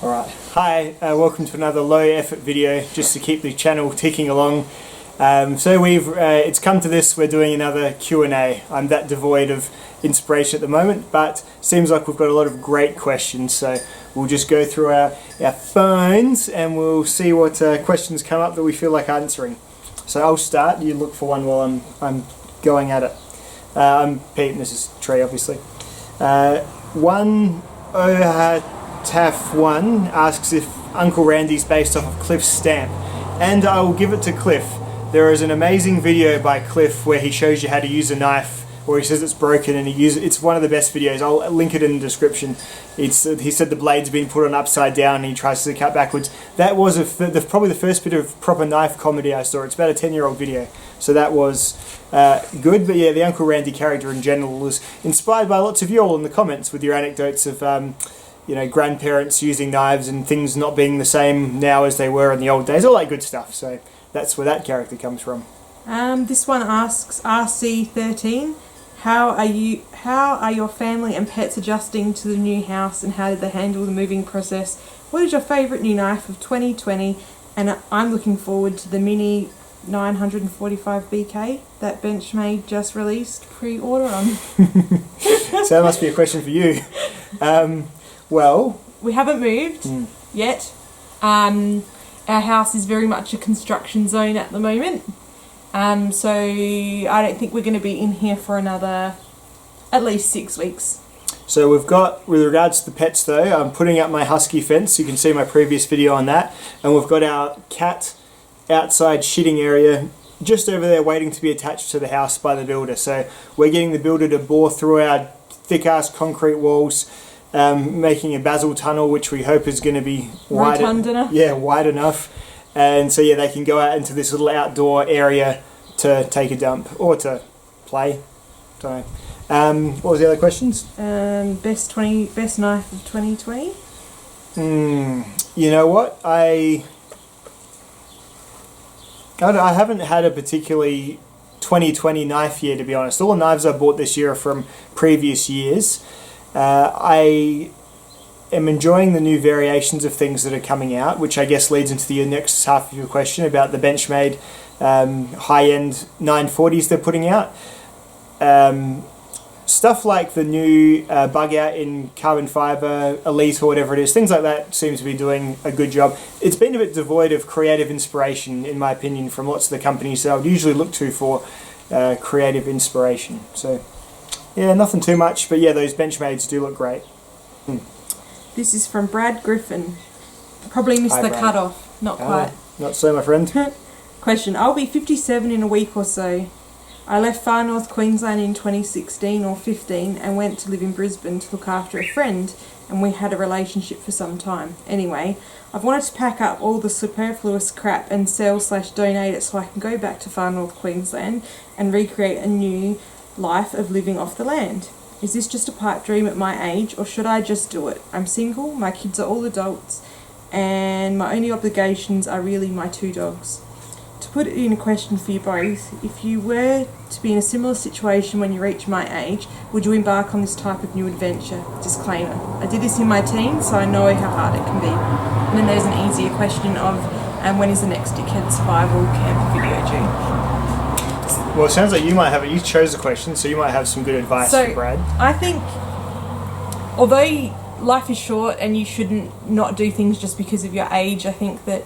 Alright, hi, welcome to another low effort video just to keep the channel ticking along. It's come to this, we're doing another Q&A. I'm that devoid of inspiration at the moment, but seems like we've got a lot of great questions, so we'll just go through our phones and we'll see what questions come up that we feel like answering. So I'll start, you look for one while I'm going at it. I'm Pete and this is Trey obviously. Taf1 asks if Uncle Randy's based off of Cliff's stamp, and I will give it to Cliff. There is an amazing video by Cliff where he shows you how to use a knife, or he says it's broken and it's one of the best videos. I'll link it in the description. He said the blade's been put on upside down and he tries to cut backwards. That was probably the first bit of proper knife comedy I saw. It's about a 10-year-old video, so that was good. But yeah, the Uncle Randy character in general was inspired by lots of you all in the comments with your anecdotes of grandparents using knives and things not being the same now as they were in the old days, all that good stuff. So that's where that character comes from. This one asks RC13, how are your family and pets adjusting to the new house and how did they handle the moving process? What is your favourite new knife of 2020? And I'm looking forward to the Mini 945 BK that Benchmade just released pre-order on. So that must be a question for you. Well, we haven't moved yet. Our house is very much a construction zone at the moment. So I don't think we're going to be in here for another at least 6 weeks. So we've got, with regards to the pets though, I'm putting up my Husky fence. You can see my previous video on that. And we've got our cat outside shitting area just over there waiting to be attached to the house by the builder. So we're getting the builder to bore through our thick ass concrete walls, making a basil tunnel which we hope is going to be wide enough. Yeah, wide enough. And so yeah, they can go out into this little outdoor area to take a dump or to play. Don't know. What was the other questions? Best knife of 2020. You know what? I haven't had a particularly 2020 knife year, to be honest. All the knives I bought this year are from previous years. I am enjoying the new variations of things that are coming out, which I guess leads into the next half of your question about the Benchmade high-end 940s they're putting out. Stuff like the new bug out in carbon fibre, Elite or whatever it is, things like that seem to be doing a good job. It's been a bit devoid of creative inspiration, in my opinion, from lots of the companies that I would usually look to for creative inspiration. So yeah, nothing too much, but yeah, those Benchmades do look great. This is from Brad Griffin. Probably missed the cut-off. Not quite. Not so, my friend. Question. I'll be 57 in a week or so. I left far north Queensland in 2016 or 15 and went to live in Brisbane to look after a friend, and we had a relationship for some time. Anyway, I've wanted to pack up all the superfluous crap and sell/donate it so I can go back to far north Queensland and recreate a new life of living off the land. Is this just a pipe dream at my age, or should I just do it? I'm single, my kids are all adults, and my only obligations are really my 2 dogs. To put it in a question for you both, if you were to be in a similar situation when you reach my age, would you embark on this type of new adventure? Disclaimer. I did this in my teens, so I know how hard it can be. And then there's an easier question of, when is the next Dickhead Survival Camp video due? Well, it sounds like you might have it. You chose the question, so you might have some good advice for Brad. I think, although life is short and you shouldn't not do things just because of your age, I think that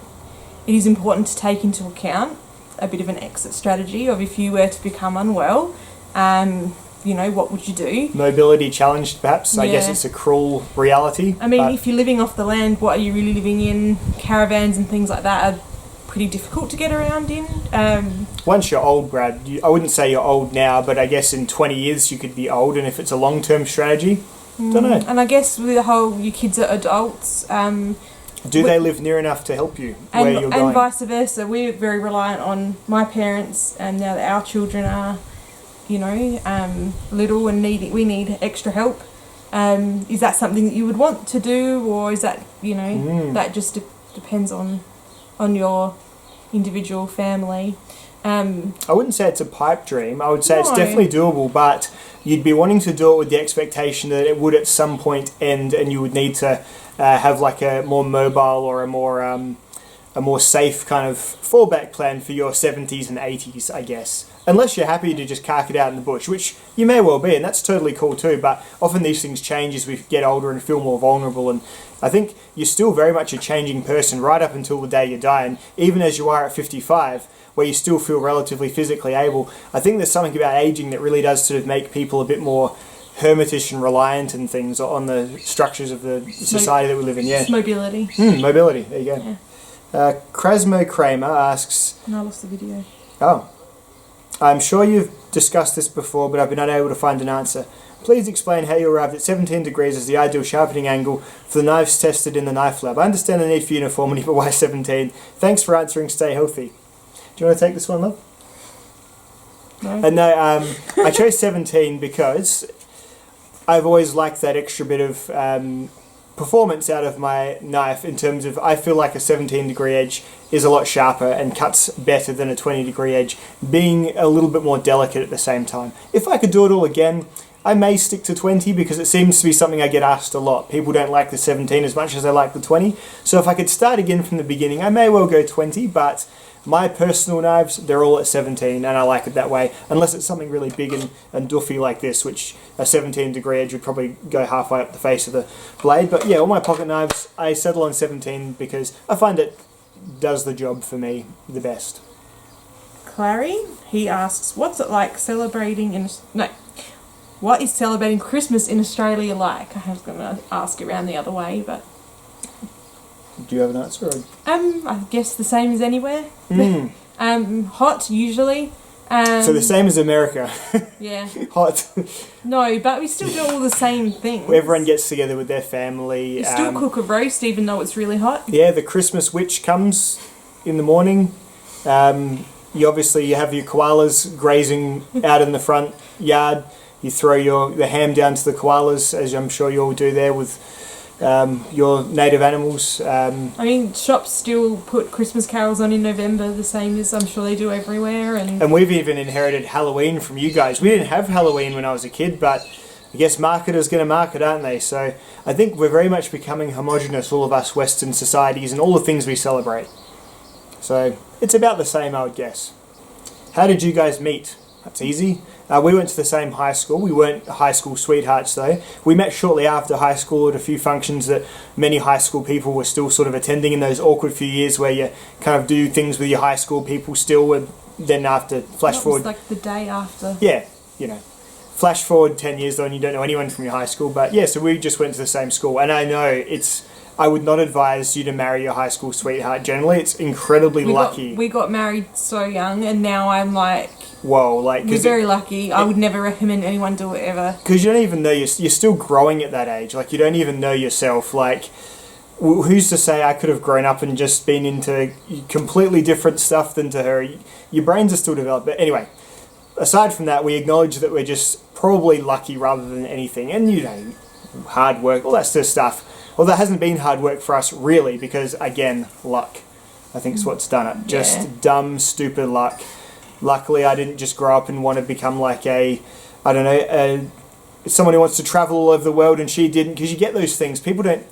it is important to take into account a bit of an exit strategy of if you were to become unwell, what would you do? Mobility challenged, perhaps. Yeah. I guess it's a cruel reality. I mean, if you're living off the land, what are you really living in? Caravans and things like that are pretty difficult to get around in. Once you're old, Brad, I wouldn't say you're old now, but I guess in 20 years you could be old, and if it's a long-term strategy, don't know. And I guess with the whole, your kids are adults. Do they live near enough to help you where you're going? And vice versa. We're very reliant on my parents, and now that our children are, little and we need extra help. Is that something that you would want to do, or is that, that just depends on your individual family? I wouldn't say it's a pipe dream. I would say it's definitely doable, but you'd be wanting to do it with the expectation that it would at some point end and you would need to have like a more mobile or a more safe kind of fallback plan for your 70s and 80s, I guess. Unless you're happy to just cark it out in the bush, which you may well be, and that's totally cool too, but often these things change as we get older and feel more vulnerable, and I think you're still very much a changing person right up until the day you die, and even as you are at 55, where you still feel relatively physically able, I think there's something about aging that really does sort of make people a bit more hermitish and reliant and things on the structures of the society that we live in. Yeah. It's mobility. Mobility, there you go. Yeah. Krasmo Kramer asks... And I lost the video. Oh. I'm sure you've discussed this before, but I've been unable to find an answer. Please explain how you arrived at 17 degrees as the ideal sharpening angle for the knives tested in the knife lab. I understand the need for uniformity, but why 17? Thanks for answering. Stay healthy. Do you want to take this one, love? No. No, I chose 17 because I've always liked that extra bit of performance out of my knife in terms of I feel like a 17 degree edge is a lot sharper and cuts better than a 20 degree edge, being a little bit more delicate at the same time. If I could do it all again, I may stick to 20 because it seems to be something I get asked a lot. People don't like the 17 as much as they like the 20. So if I could start again from the beginning, I may well go 20, but my personal knives, they're all at 17 and I like it that way, unless it's something really big and doofy like this, which a 17 degree edge would probably go halfway up the face of the blade. But yeah, all my pocket knives, I settle on 17 because I find it does the job for me the best. Clary, he asks, what's it like celebrating in... No. What is celebrating Christmas in Australia like? I was going to ask it around the other way, but... Do you have an answer? Or? I guess the same as anywhere. Hot, usually. So the same as America. Yeah. Hot. No, but we still do all the same things. Everyone gets together with their family. You still cook a roast even though it's really hot. Yeah, the Christmas witch comes in the morning. You have your koalas grazing out in the front yard. You throw the ham down to the koalas, as I'm sure you all do there with your native animals. I mean, shops still put Christmas carols on in November, the same as I'm sure they do everywhere. And we've even inherited Halloween from you guys. We didn't have Halloween when I was a kid, but I guess marketers going to market, aren't they? So I think we're very much becoming homogenous, all of us Western societies and all the things we celebrate. So it's about the same, I would guess. How did you guys meet? That's easy. We went to the same high school. We weren't high school sweethearts though. We met shortly after high school at a few functions that many high school people were still sort of attending in those awkward few years where you kind of do things with your high school people still, and then after flash forward... It was like the day after. Yeah, flash forward 10 years though and you don't know anyone from your high school. But yeah, so we just went to the same school, and I know I would not advise you to marry your high school sweetheart. Generally, it's incredibly lucky. We got married so young, and now I'm like... Whoa, like... We're very lucky. I would never recommend anyone do it ever. Because you don't even know... You're still growing at that age. Like, you don't even know yourself. Like, who's to say I could have grown up and just been into completely different stuff than to her? Your brains are still developed. But anyway, aside from that, we acknowledge that we're just probably lucky rather than anything. And, hard work, all that sort of stuff. Well, that hasn't been hard work for us, really, because, again, luck, I think is what's done it. Just dumb, stupid luck. Luckily, I didn't just grow up and want to become like someone who wants to travel all over the world, and she didn't, because you get those things. People don't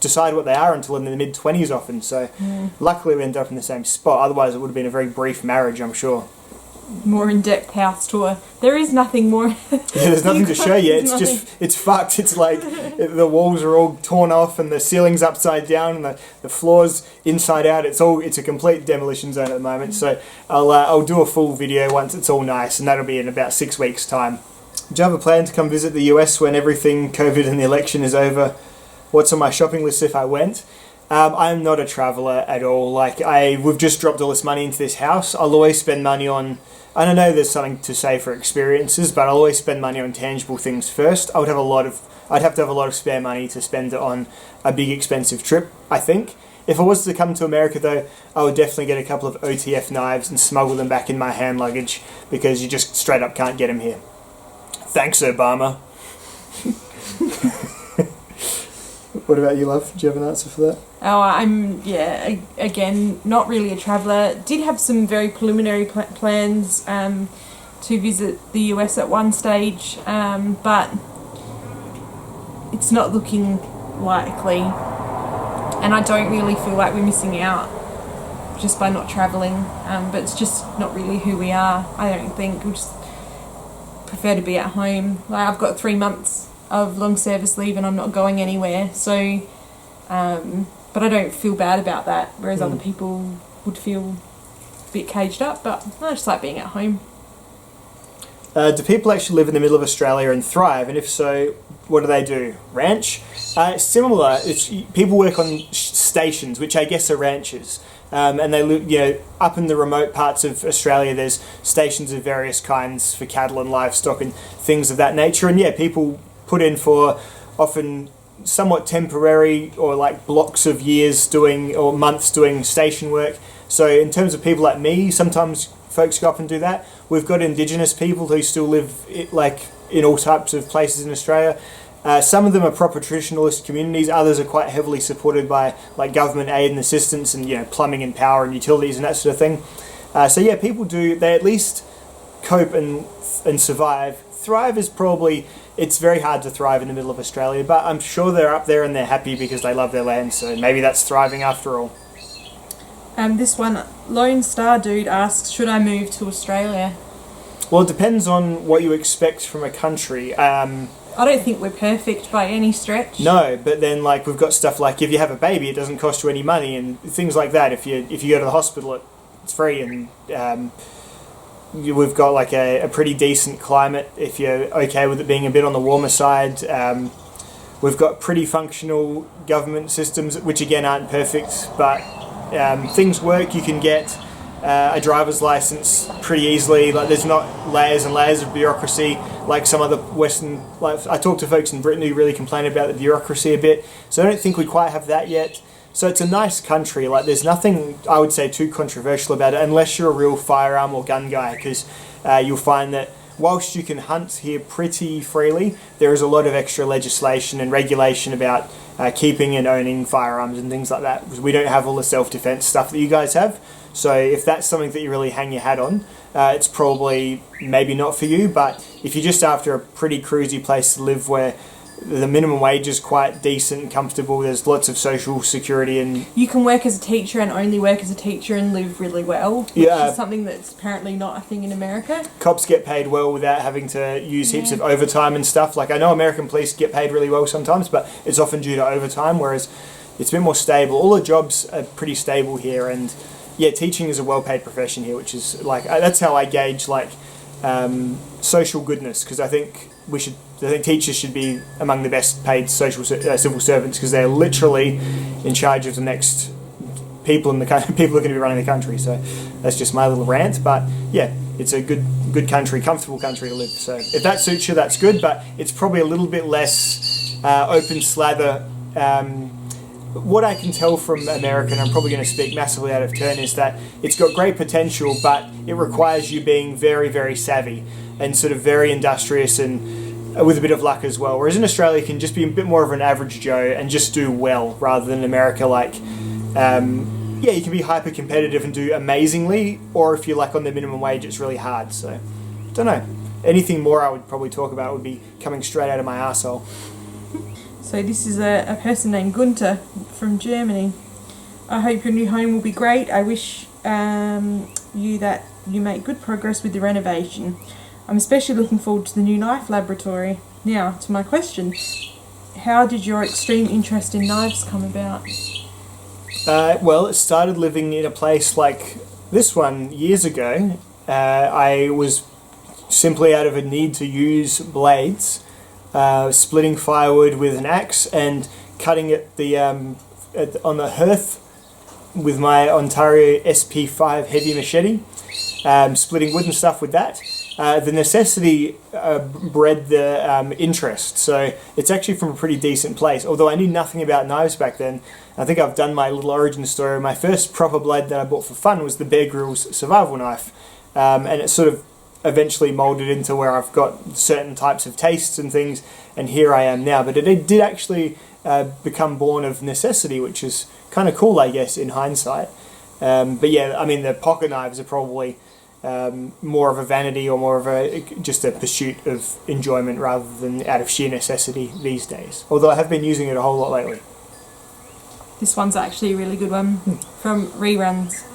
decide what they are until in their mid-20s often, so luckily we ended up in the same spot. Otherwise, it would have been a very brief marriage, I'm sure. More in-depth house tour. There is nothing more. There's nothing to show you. It's fucked. It's like the walls are all torn off and the ceiling's upside down and the floor's inside out. It's a complete demolition zone at the moment. So I'll do a full video once it's all nice, and that'll be in about 6 weeks' time. Do you have a plan to come visit the US when everything, COVID and the election is over? What's on my shopping list if I went? I'm not a traveller at all. We've just dropped all this money into this house. I'll always spend money on... I don't know, there's something to say for experiences, but I'll always spend money on tangible things first. I'd have to have a lot of spare money to spend it on a big expensive trip, I think. If I was to come to America though, I would definitely get a couple of OTF knives and smuggle them back in my hand luggage, because you just straight up can't get them here. Thanks, Obama. What about you, love? Do you have an answer for that? Oh, again, not really a traveller. Did have some very preliminary plans to visit the US at one stage, but it's not looking likely. And I don't really feel like we're missing out just by not travelling, but it's just not really who we are. I don't think. We just prefer to be at home. Like, I've got 3 months of long service leave and I'm not going anywhere, so but I don't feel bad about that, whereas other people would feel a bit caged up. But I just like being at home. Do people actually live in the middle of Australia and thrive? And if so, what do? Ranch? Similar. People work on stations, which I guess are ranches. And they live, up in the remote parts of Australia, there's stations of various kinds for cattle and livestock and things of that nature. And yeah, people put in for often somewhat temporary or like blocks of years or months doing station work. So in terms of people like me, sometimes folks go up and do that. We've got Indigenous people who still live in all types of places in Australia. Some of them are proper traditionalist communities. Others are quite heavily supported by like government aid and assistance and plumbing and power and utilities and that sort of thing. So yeah, people they at least cope and survive. Thrive is probably, it's very hard to thrive in the middle of Australia, but I'm sure they're up there and they're happy because they love their land. So maybe that's thriving after all. This one, Lone Star Dude asks, should I move to Australia? Well, it depends on what you expect from a country. I don't think we're perfect by any stretch. No, but then we've got stuff like if you have a baby, it doesn't cost you any money and things like that. If you go to the hospital, it's free, and we've got a pretty decent climate if you're okay with it being a bit on the warmer side. We've got pretty functional government systems, which again aren't perfect, but things work. You can get a driver's license pretty easily. There's not layers and layers of bureaucracy like some other Western. I talk to folks in Britain who really complain about the bureaucracy a bit. So I don't think we quite have that yet. So it's a nice country. There's nothing I would say too controversial about it, unless you're a real firearm or gun guy, because you'll find that whilst you can hunt here pretty freely, there is a lot of extra legislation and regulation about keeping and owning firearms and things like that, because we don't have all the self-defense stuff that you guys have. So if that's something that you really hang your hat on, it's probably maybe not for you. But if you're just after a pretty cruisy place to live where the minimum wage is quite decent and comfortable, there's lots of social security, and you can work as a teacher and only work as a teacher and live really well, which is something that's apparently not a thing in America. Cops get paid well without having to use heaps of overtime and stuff. I know American police get paid really well sometimes, but it's often due to overtime, whereas it's a bit more stable. All the jobs are pretty stable here, and yeah, teaching is a well-paid profession here, which is that's how I gauge social goodness, because I think teachers should be among the best paid civil servants, because they're literally in charge of the next people in the country, people who are going to be running the country. So that's just my little rant. But yeah, it's a good country, comfortable country to live. So if that suits you, that's good. But it's probably a little bit less open slather. What I can tell from America, and I'm probably going to speak massively out of turn, is that it's got great potential, but it requires you being very, very savvy and sort of very industrious and with a bit of luck as well. Whereas in Australia, you can just be a bit more of an average Joe and just do well, rather than in America, you can be hyper competitive and do amazingly, or if you're on the minimum wage, it's really hard. So, I don't know. Anything more I would probably talk about would be coming straight out of my arsehole. So this is a person named Gunther from Germany. I hope your new home will be great. I wish that you make good progress with the renovation. I'm especially looking forward to the new knife laboratory. Now, to my question. How did your extreme interest in knives come about? Well, it started living in a place like this one years ago. I was simply out of a need to use blades, splitting firewood with an axe and cutting it on the hearth with my Ontario SP5 heavy machete, splitting wood and stuff with that. The necessity bred the interest, so it's actually from a pretty decent place. Although I knew nothing about knives back then, I think I've done my little origin story. My first proper blade that I bought for fun was the Bear Grylls survival knife, and it sort of eventually molded into where I've got certain types of tastes and things, and here I am now. But it did actually become born of necessity, which is kind of cool, I guess, in hindsight. But yeah, I mean, the pocket knives are probably more of a vanity or more of just a pursuit of enjoyment rather than out of sheer necessity these days. Although I have been using it a whole lot lately. This one's actually a really good one from Reruns.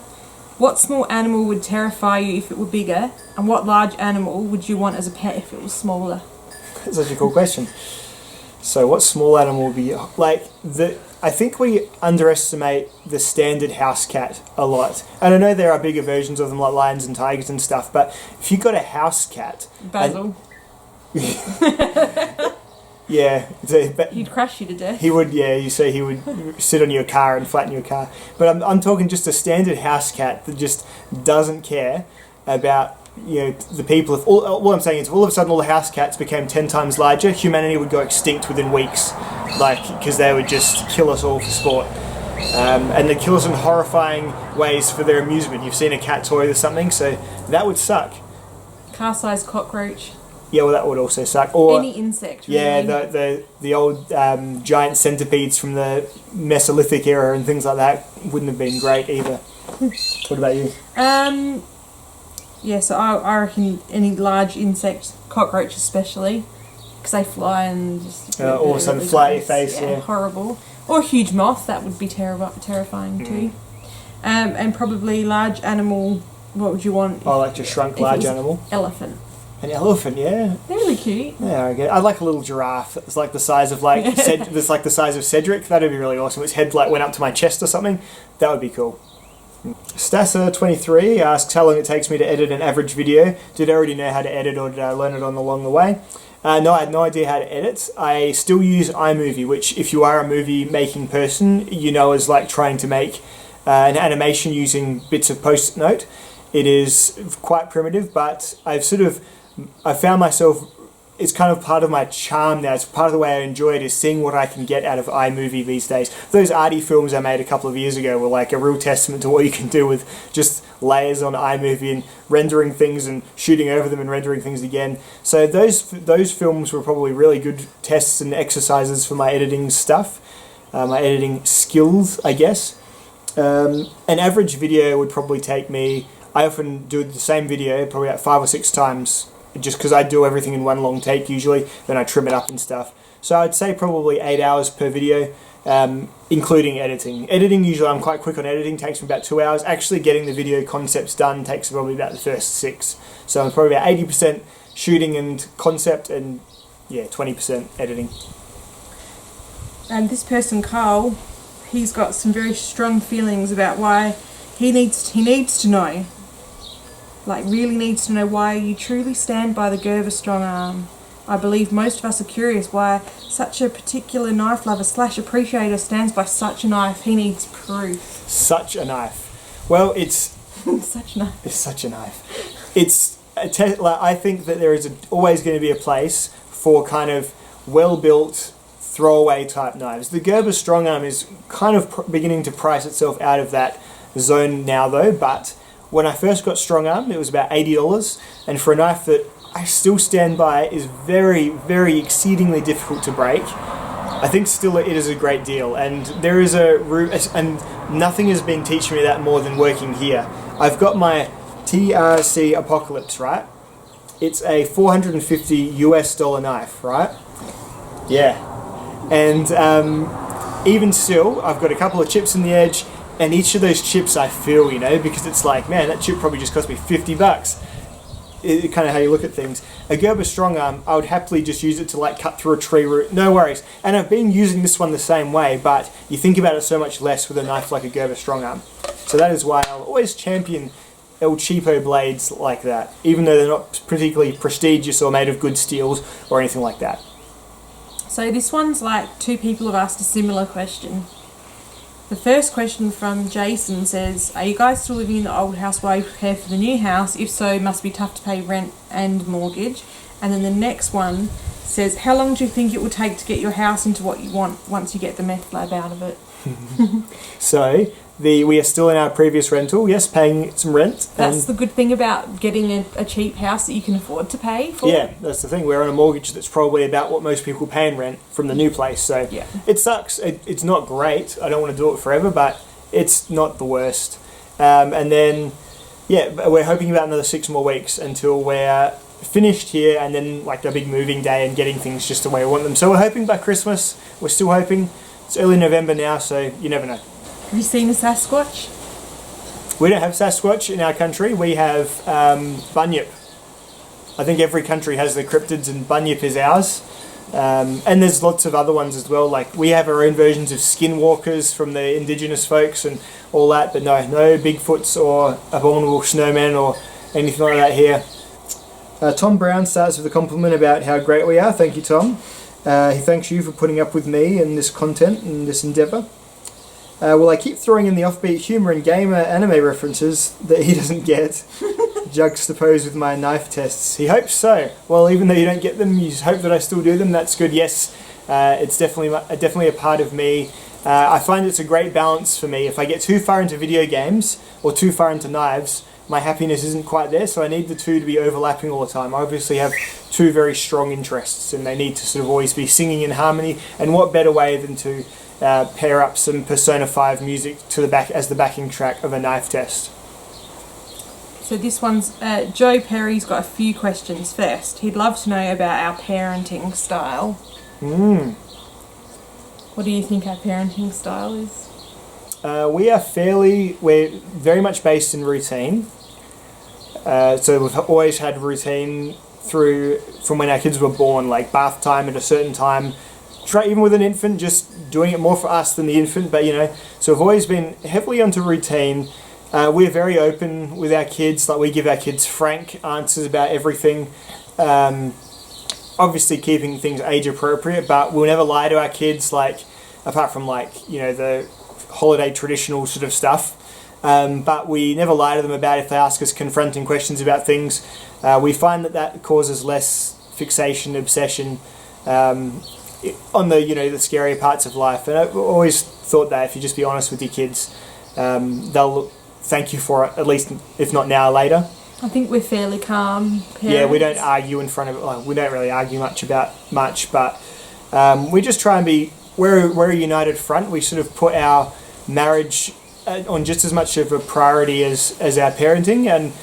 What small animal would terrify you if it were bigger, and what large animal would you want as a pet if it was smaller? That's such a cool question. So what small animal would be I think we underestimate the standard house cat a lot. And I know there are bigger versions of them like lions and tigers and stuff, but if you got a house cat... Basil. Yeah. He'd crush you to death. He would, yeah, you say he would sit on your car and flatten your car. But I'm talking just a standard house cat that just doesn't care about, the people. If all I'm saying is, if all of a sudden all the house cats became 10 times larger, humanity would go extinct within weeks, because they would just kill us all for sport. And they kill us in horrifying ways for their amusement. You've seen a cat toy or something, so that would suck. Car-sized cockroach. Yeah, well, that would also suck. Or any insect, really. Yeah, the old giant centipedes from the Mesolithic era and things like that wouldn't have been great either. What about you? Yeah, so I reckon any large insect, cockroach especially, because they fly and just... all of a sudden fly at your face, yeah. Horrible. Or a huge moth, that would be terrifying too. And probably large animal, what would you want? Just shrunk large animal. Elephant. An elephant, yeah. They're really cute. Yeah, I'd like a little giraffe. It's like the size of the size of Cedric. That'd be really awesome. Its head went up to my chest or something. That would be cool. Stassa23 asks how long it takes me to edit an average video. Did I already know how to edit, or did I learn it along the way? No, I had no idea how to edit. I still use iMovie, which, if you are a movie making person, is like trying to make an animation using bits of Post-it note. It is quite primitive, but I found myself, it's kind of part of my charm now. It's part of the way I enjoy it, is seeing what I can get out of iMovie these days. Those arty films I made a couple of years ago were like a real testament to what you can do with just layers on iMovie and rendering things and shooting over them and rendering things again. So those films were probably really good tests and exercises for my editing stuff, my editing skills, I guess. An average video would probably take me, I often do the same video probably about 5 or 6 times, just because I do everything in one long take usually, then I trim it up and stuff. So I'd say probably 8 hours per video, including editing. Editing, usually I'm quite quick on editing, takes me about 2 hours. Actually getting the video concepts done takes probably about the first 6. So I'm probably about 80% shooting and concept, and 20% editing. And this person, Carl, he's got some very strong feelings about why he needs to know. Really needs to know why you truly stand by the Gerber strong arm. I believe most of us are curious why such a particular knife lover / appreciator stands by such a knife. He needs proof. Such a knife. Well, it's... such a knife. It's such a knife. It's... I think that there is always going to be a place for kind of well-built, throwaway type knives. The Gerber strong arm is kind of beginning to price itself out of that zone now though, but... When I first got strong arm, it was about $80, and for a knife that I still stand by is very, very exceedingly difficult to break, I think still it is a great deal. And there is a room, and nothing has been teaching me that more than working here. I've got my TRC Apocalypse, right? It's a $450 knife, right? Yeah. And even still, I've got a couple of chips in the edge. And each of those chips I feel, because it's like, man, that chip probably just cost me $50. It's kind of how you look at things. A Gerber strong arm, I would happily just use it to cut through a tree root, no worries. And I've been using this one the same way, but you think about it so much less with a knife like a Gerber strong arm. So that is why I'll always champion El Cheapo blades like that, even though they're not particularly prestigious or made of good steels or anything like that. So this one's two people have asked a similar question. The first question from Jason says, are you guys still living in the old house while you prepare for the new house? If so, it must be tough to pay rent and mortgage. And then the next one says, how long do you think it will take to get your house into what you want once you get the meth lab out of it? So, we are still in our previous rental, yes, paying some rent. That's the good thing about getting a cheap house that you can afford to pay for. Yeah, that's the thing. We're on a mortgage that's probably about what most people pay in rent from the new place. So yeah. It sucks. It's not great. I don't want to do it forever, but it's not the worst. And then yeah, but we're hoping about another 6 more weeks until we're finished here, and then like a big moving day and getting things just the way we want them. So we're hoping by Christmas. We're still hoping. It's early November now, so you never know. Have you seen a Sasquatch? We don't have Sasquatch in our country. We have Bunyip. I think every country has their cryptids, and Bunyip is ours. And there's lots of other ones as well. Like we have our own versions of skinwalkers from the indigenous folks and all that, but no Bigfoots or abominable snowmen or anything like that here. Tom Brown starts with a compliment about how great we are. Thank you, Tom. He thanks you for putting up with me and this content and this endeavour. Well, I keep throwing in the offbeat humour and gamer anime references that he doesn't get, juxtaposed with my knife tests. He hopes so. Well, even though you don't get them, you hope that I still do them. That's good. Yes, it's definitely a part of me. I find it's a great balance for me. If I get too far into video games or too far into knives, my happiness isn't quite there, so I need the two to be overlapping all the time. I obviously have two very strong interests, and they need to sort of always be singing in harmony, and what better way than to pair up some Persona 5 music to the back as the backing track of a knife test. So this one's, Joe Perry's got a few questions first. He'd love to know about our parenting style. What do you think our parenting style is? We're very much based in routine. So we've always had routine from when our kids were born, like bath time at a certain time. Even with an infant, just doing it more for us than the infant, but so we've always been heavily onto routine. We're very open with our kids, like we give our kids frank answers about everything. Obviously keeping things age appropriate, but we'll never lie to our kids, like apart from the holiday traditional sort of stuff. But we never lie to them about if they ask us confronting questions about things. We find that causes less fixation, obsession on the the scarier parts of life. And I've always thought that if you just be honest with your kids, they'll thank you for it, at least if not now, later. I think we're fairly calm parents. Yeah, we don't argue in front of. We don't really argue much, but we just try and be. We're a united front. We sort of put our marriage on just as much of a priority as our parenting, and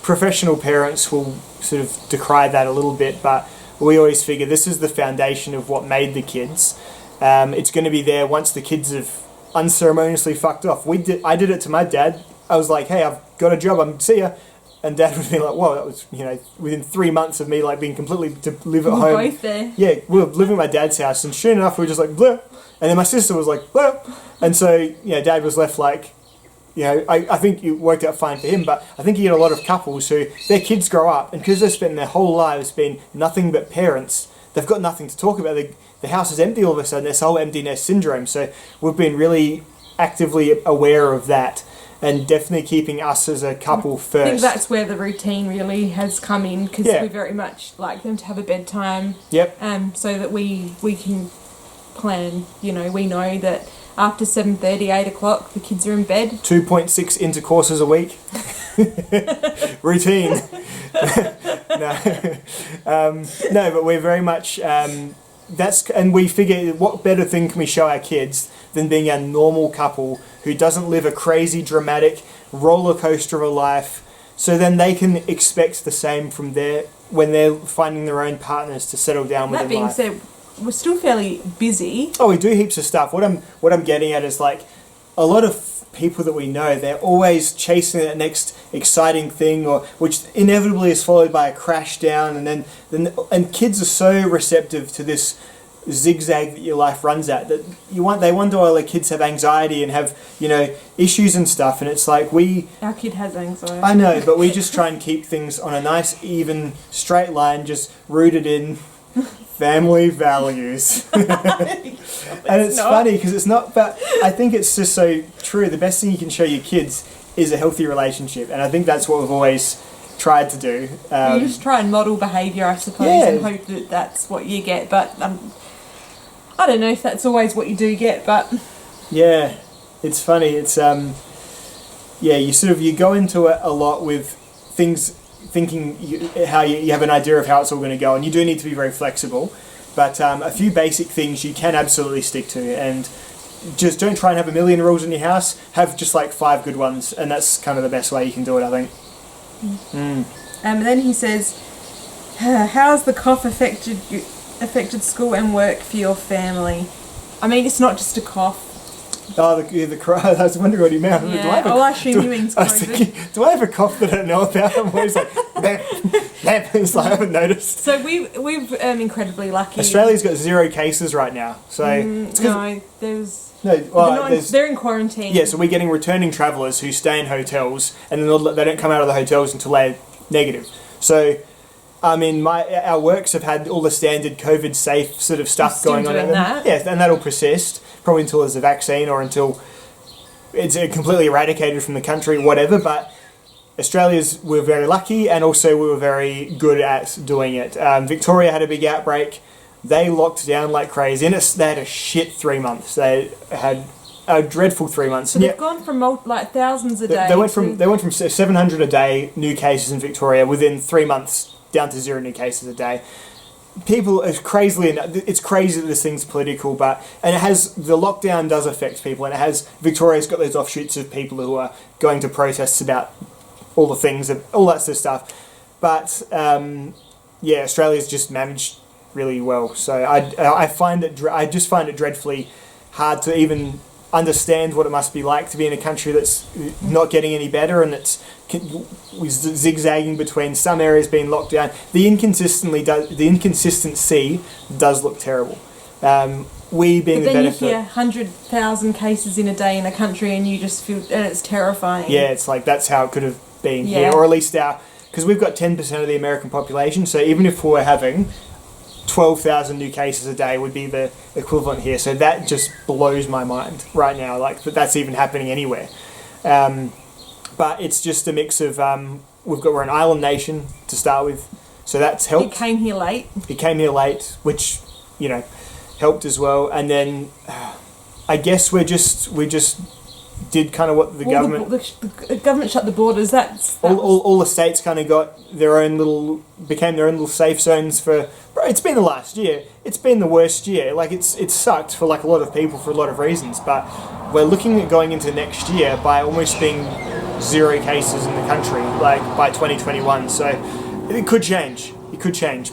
professional parents will sort of decry that a little bit, but we always figure this is the foundation of what made the kids. It's going to be there once the kids have unceremoniously fucked off. I did it to my dad. I was like, hey, I've got a job, see ya. And Dad would be like, whoa, that was, within 3 months of me being completely to live at home. We were both there. Yeah, we were living at my dad's house, and sure enough, we were just like, bleh. And then my sister was like, bleh. And so, Dad was left like, I think it worked out fine for him, but I think you get a lot of couples who, their kids grow up, and because they've spent their whole lives being nothing but parents, they've got nothing to talk about. The house is empty all of a sudden, this whole empty nest syndrome. So we've been really actively aware of that, and definitely keeping us as a couple first. I think that's where the routine really has come in, because we very much like them to have a bedtime. Yep. So that we can plan. We know that after 7:30, 8 o'clock, the kids are in bed. 2.6 intercourses a week. Routine. No, but we're very much. And we figure, what better thing can we show our kids than being a normal couple who doesn't live a crazy, dramatic roller coaster of a life, so then they can expect the same from when they're finding their own partners to settle down with. That being said, we're still fairly busy. Oh, we do heaps of stuff. What I'm getting at is like a lot of people that we know, they're always chasing that next exciting thing, which inevitably is followed by a crash down, and kids are so receptive to this zigzag that your life runs at that they wonder why their kids have anxiety and have issues and stuff, and it's like our kid has anxiety. I know, but we just try and keep things on a nice even straight line, just rooted in family values. And it's funny because it's not, but I think it's just so true. The best thing you can show your kids is a healthy relationship, and I think that's what we've always tried to do. You just try and model behaviour, I suppose, and hope that that's what you get, but I don't know if that's always what you do get, but yeah, it's funny. It's you go into it a lot with things thinking how you have an idea of how it's all going to go, and you do need to be very flexible, but a few basic things you can absolutely stick to, and just don't try and have a million rules in your house. Have just like 5 good ones, and that's kind of the best way you can do it, I think. And then he says, how has the cough affected school and work for your family? I mean, it's not just a cough. Oh, the cry. I was wondering what he meant. Yeah, I assume you mean COVID. Do I have a cough that I don't know about? I'm always like, it's like I haven't noticed. So we've incredibly lucky. Australia's got 0 cases right now. So they're in quarantine. Yeah, so we're getting returning travellers who stay in hotels, and then they don't come out of the hotels until they're negative. So, I mean, our works have had all the standard COVID safe sort of stuff going on. That. Yeah, and that'll persist probably until there's a vaccine or until it's completely eradicated from the country, whatever. But we're very lucky, and also we were very good at doing it. Victoria had a big outbreak. They locked down like crazy, and they had a shit 3 months. They had a dreadful 3 months. So they've gone from thousands a day. They went from 700 a day new cases in Victoria within 3 months down to 0 new cases a day. People are it's crazy that this thing's political, and the lockdown does affect people, and Victoria's got those offshoots of people who are going to protests about all the things, all that sort of stuff. But Australia's just managed really well. So I just find it dreadfully hard to even understand what it must be like to be in a country that's not getting any better, and it's zigzagging between some areas being locked down. The inconsistency does look terrible. We being the benefit. You hear 100,000 cases in a day in a country, and you just feel, and it's terrifying. Yeah, it's like that's how it could have been here, or at least because we've got 10% of the American population. So even if we're having 12,000 new cases a day would be the equivalent here. So that just blows my mind right now, like that's even happening anywhere. But it's just a mix of, we're an island nation to start with, so that's helped. It came here late. Which, helped as well. And then I guess we just did kind of what the government... The government shut the borders. All the states kind of became their own little safe zones for... Bro, it's been the last year. It's been the worst year. Like, it's sucked for, like, a lot of people for a lot of reasons. But we're looking at going into next year by almost being 0 cases in the country, like, by 2021. So it could change.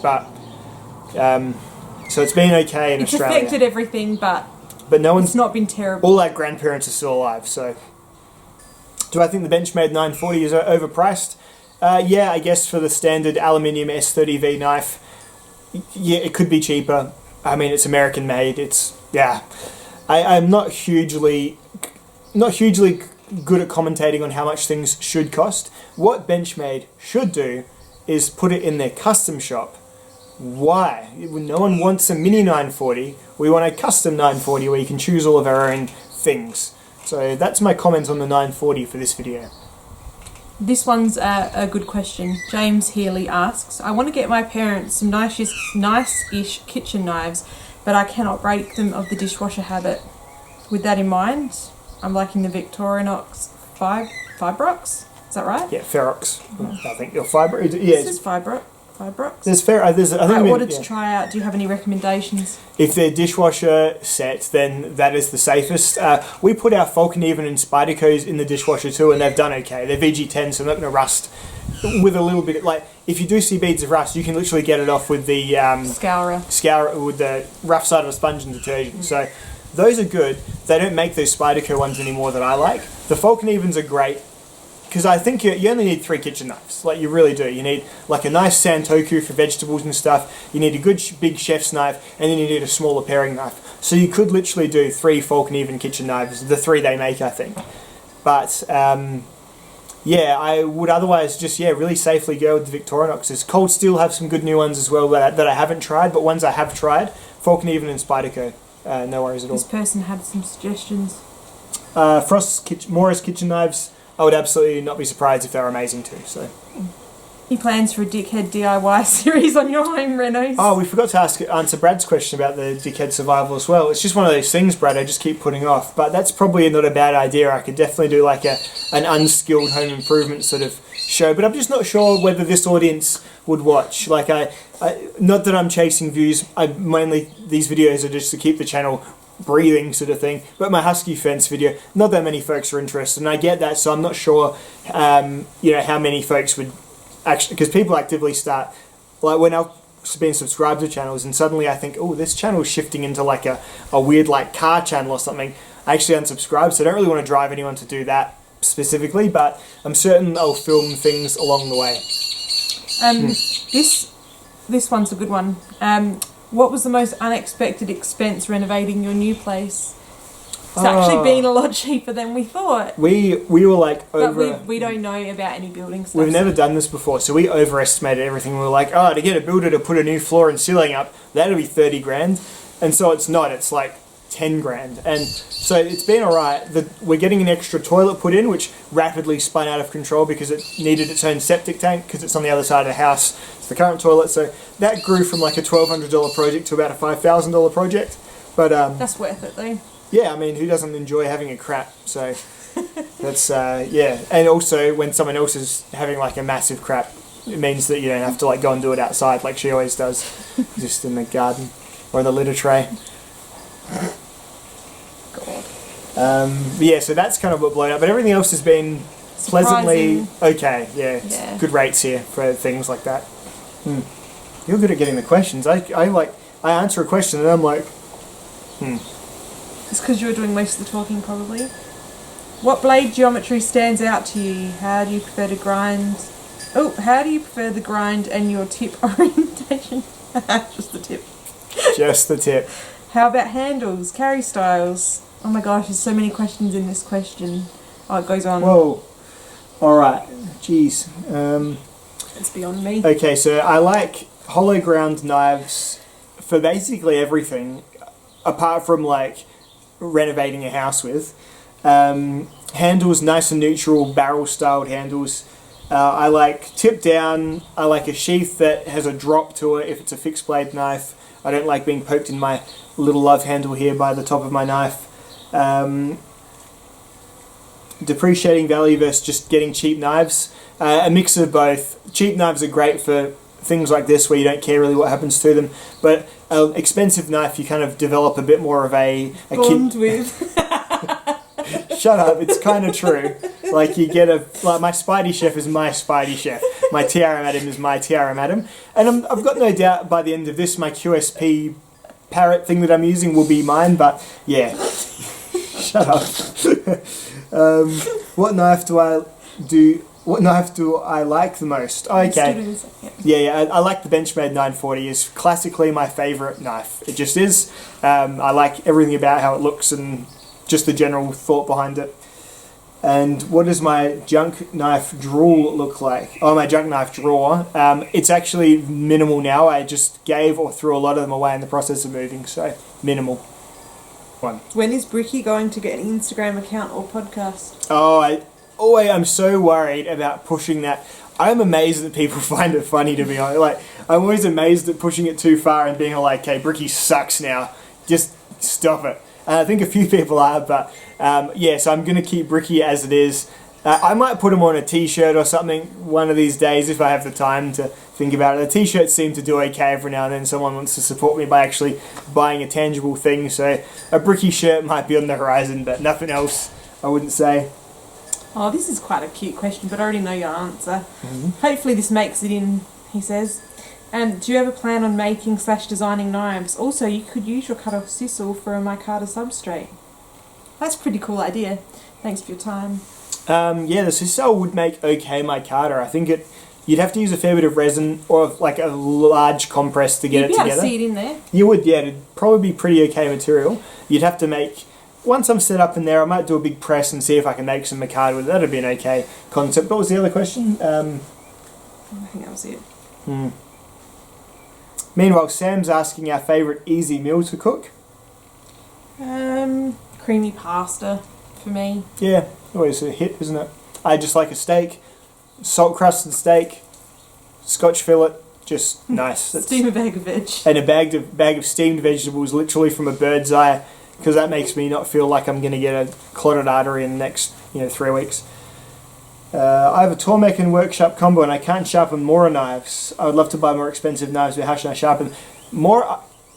But... so it's been okay in Australia. It's affected everything, but it's not been terrible. All our grandparents are still alive, so... Do I think the Benchmade 940 is overpriced? Yeah, I guess for the standard aluminium S30V knife, yeah, it could be cheaper. I mean, it's American made. I'm not hugely good at commentating on how much things should cost. What Benchmade should do is put it in their custom shop. Why? No one wants a mini 940. We want a custom 940 where you can choose all of our own things. So that's my comment on the 940 for this video. This one's a good question. James Healy asks, I want to get my parents some nice-ish kitchen knives, but I cannot break them of the dishwasher habit. With that in mind, I'm liking the Victorinox Fibrox. Is that right? Yeah, Ferox. I think your Fibrox. Yeah, this is Fibrox. There's I wanted to try out. Do you have any recommendations? If they're dishwasher set, then that is the safest. We put our Falcon Even and Spyderco's in the dishwasher too, and they've done okay. They're Veggie 10, so they're not going to rust. With a little bit, if you do see beads of rust, you can literally get it off with the scourer with the rough side of a sponge and detergent. So those are good. They don't make those Spyderco ones anymore that I like. The Falcon Evens are great. Because I think you only need 3 kitchen knives. Like, you really do. You need, like, a nice Santoku for vegetables and stuff. You need a good big chef's knife. And then you need a smaller paring knife. So you could literally do 3 Falcon Even kitchen knives. The 3 they make, I think. But, I would otherwise just, really safely go with the Victorinoxes. Cold Steel have some good new ones as well that I haven't tried. But ones I have tried, Falcon Even and Spyderco. No worries at all. This person had some suggestions. Mora's kitchen knives. I would absolutely not be surprised if they're amazing too. So, he plans for a Dickhead DIY series on your home renos. Oh, we forgot to answer Brad's question about the Dickhead survival as well. It's just one of those things, Brad, I just keep putting off. But that's probably not a bad idea. I could definitely do like an unskilled home improvement sort of show. But I'm just not sure whether this audience would watch. Like, I not that I'm chasing views. Mainly these videos are just to keep the channel breathing sort of thing. But my Husky fence video, not that many folks are interested, and I get that, so I'm not sure, you know, how many folks would actually, because people actively start, like when I've been subscribed to channels and suddenly I think, oh, this channel is shifting into like a weird like car channel or something, I actually unsubscribe, so I don't really want to drive anyone to do that specifically, but I'm certain I'll film things along the way. This one's a good one. What was the most unexpected expense renovating your new place? It's actually been a lot cheaper than we thought. We were like over... But we don't know about any building stuff. We've never done this before, so we overestimated everything. We were like, oh, to get a builder to put a new floor and ceiling up, that'll be 30 grand. And so it's not, it's like 10 grand. And so it's been alright. We're getting an extra toilet put in, which rapidly spun out of control because it needed its own septic tank because it's on the other side of the house. It's the current toilet, so that grew from like a $1,200 project to about a $5,000 project. But that's worth it though. Yeah, I mean, who doesn't enjoy having a crap? So that's yeah. And also, when someone else is having like a massive crap, it means that you don't have to like go and do it outside like she always does, just in the garden or in the litter tray. God. Yeah, so that's kind of what blown up, but everything else has been pleasantly okay. Yeah, good rates here for things like that. You're good at getting the questions. I answer a question and I'm like, It's because you were doing most of the talking, probably. What blade geometry stands out to you? How do you prefer to grind? Oh, how do you prefer the grind and your tip orientation? Just the tip. Just the tip. How about handles, carry styles? Oh my gosh, there's so many questions in this question. Oh, it goes on. Whoa. Alright. Jeez. It's beyond me. Okay, so I like hollow ground knives for basically everything, apart from like renovating a house with. Handles, nice and neutral, barrel styled handles. I like tip down. I like a sheath that has a drop to it if it's a fixed blade knife. I don't like being poked in my little love handle here by the top of my knife. Depreciating value versus just getting cheap knives. A mix of both. Cheap knives are great for things like this where you don't care really what happens to them, but an expensive knife you kind of develop a bit more of a bond with. Shut up, it's kind of true. Like you get like my Spidey Chef is my Spidey Chef, my TRM Adam is my TRM Adam, and I've got no doubt by the end of this my QSP parrot thing that I'm using will be mine, but yeah. Shut up. What knife do I like the most? Okay. Yeah, I like the Benchmade 940. It's classically my favourite knife. It just is. I like everything about how it looks and just the general thought behind it. And what does my junk knife drawer look like? Oh, my junk knife drawer. It's actually minimal now. I just gave or threw a lot of them away in the process of moving, so minimal. One. When is Bricky going to get an Instagram account or podcast? Oh, I'm so worried about pushing that. I'm amazed that people find it funny, to be honest. Like, I'm always amazed at pushing it too far and being like, "Okay, Bricky sucks now. Just stop it." And I think a few people are, but yeah. So I'm gonna keep Bricky as it is. I might put him on a T-shirt or something one of these days if I have the time to think about it. The T-shirts seem to do okay every now and then. Someone wants to support me by actually buying a tangible thing. So a Bricky shirt might be on the horizon, but nothing else, I wouldn't say. Oh, this is quite a cute question, but I already know your answer. Hopefully this makes it in, he says. Do you ever plan on making/designing knives? Also, you could use your cut-off sisal for a micarta substrate. That's a pretty cool idea. Thanks for your time. Yeah, the sisal would make okay micarta. I think you'd have to use a fair bit of resin or like a large compress to get it together. You'd be able to see it in there. You would, yeah. It'd probably be pretty okay material. You'd have to make... Once I'm set up in there, I might do a big press and see if I can make some micarta with it. That'd be an okay concept. What was the other question? I think that was it. Meanwhile, Sam's asking our favourite easy meal to cook. Creamy pasta for me. Yeah, always a hit, isn't it? I just like a steak, salt crusted steak, Scotch fillet, just nice. Steam a bag of veg. And a bag of steamed vegetables, literally from a bird's eye, because that makes me not feel like I'm going to get a clotted artery in the next 3 weeks. I have a tool making workshop combo and I can't sharpen more knives. I would love to buy more expensive knives, but how should I sharpen?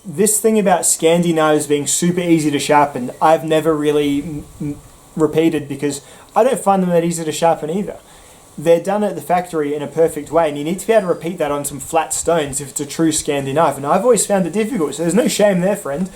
this thing about Scandi knives being super easy to sharpen, I've never really repeated because I don't find them that easy to sharpen either. They're done at the factory in a perfect way, and you need to be able to repeat that on some flat stones if it's a true Scandi knife, and I've always found it difficult, so there's no shame there, friend.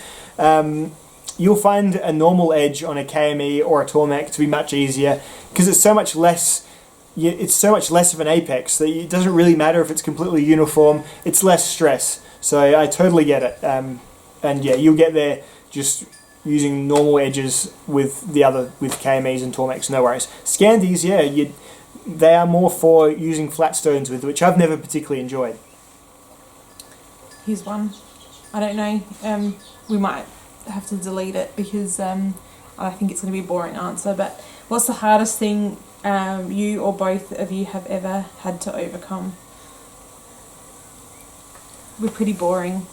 You'll find a normal edge on a KME or a Tormek to be much easier because it's so much less of an apex that it doesn't really matter if it's completely uniform. It's less stress, so I totally get it. And yeah, you'll get there just using normal edges with KMEs and Tormeks, no worries. Scandis, yeah, they are more for using flat stones with, which I've never particularly enjoyed. Here's one. I don't know. We might have to delete it because I think it's going to be a boring answer. But what's the hardest thing you or both of you have ever had to overcome? We're pretty boring.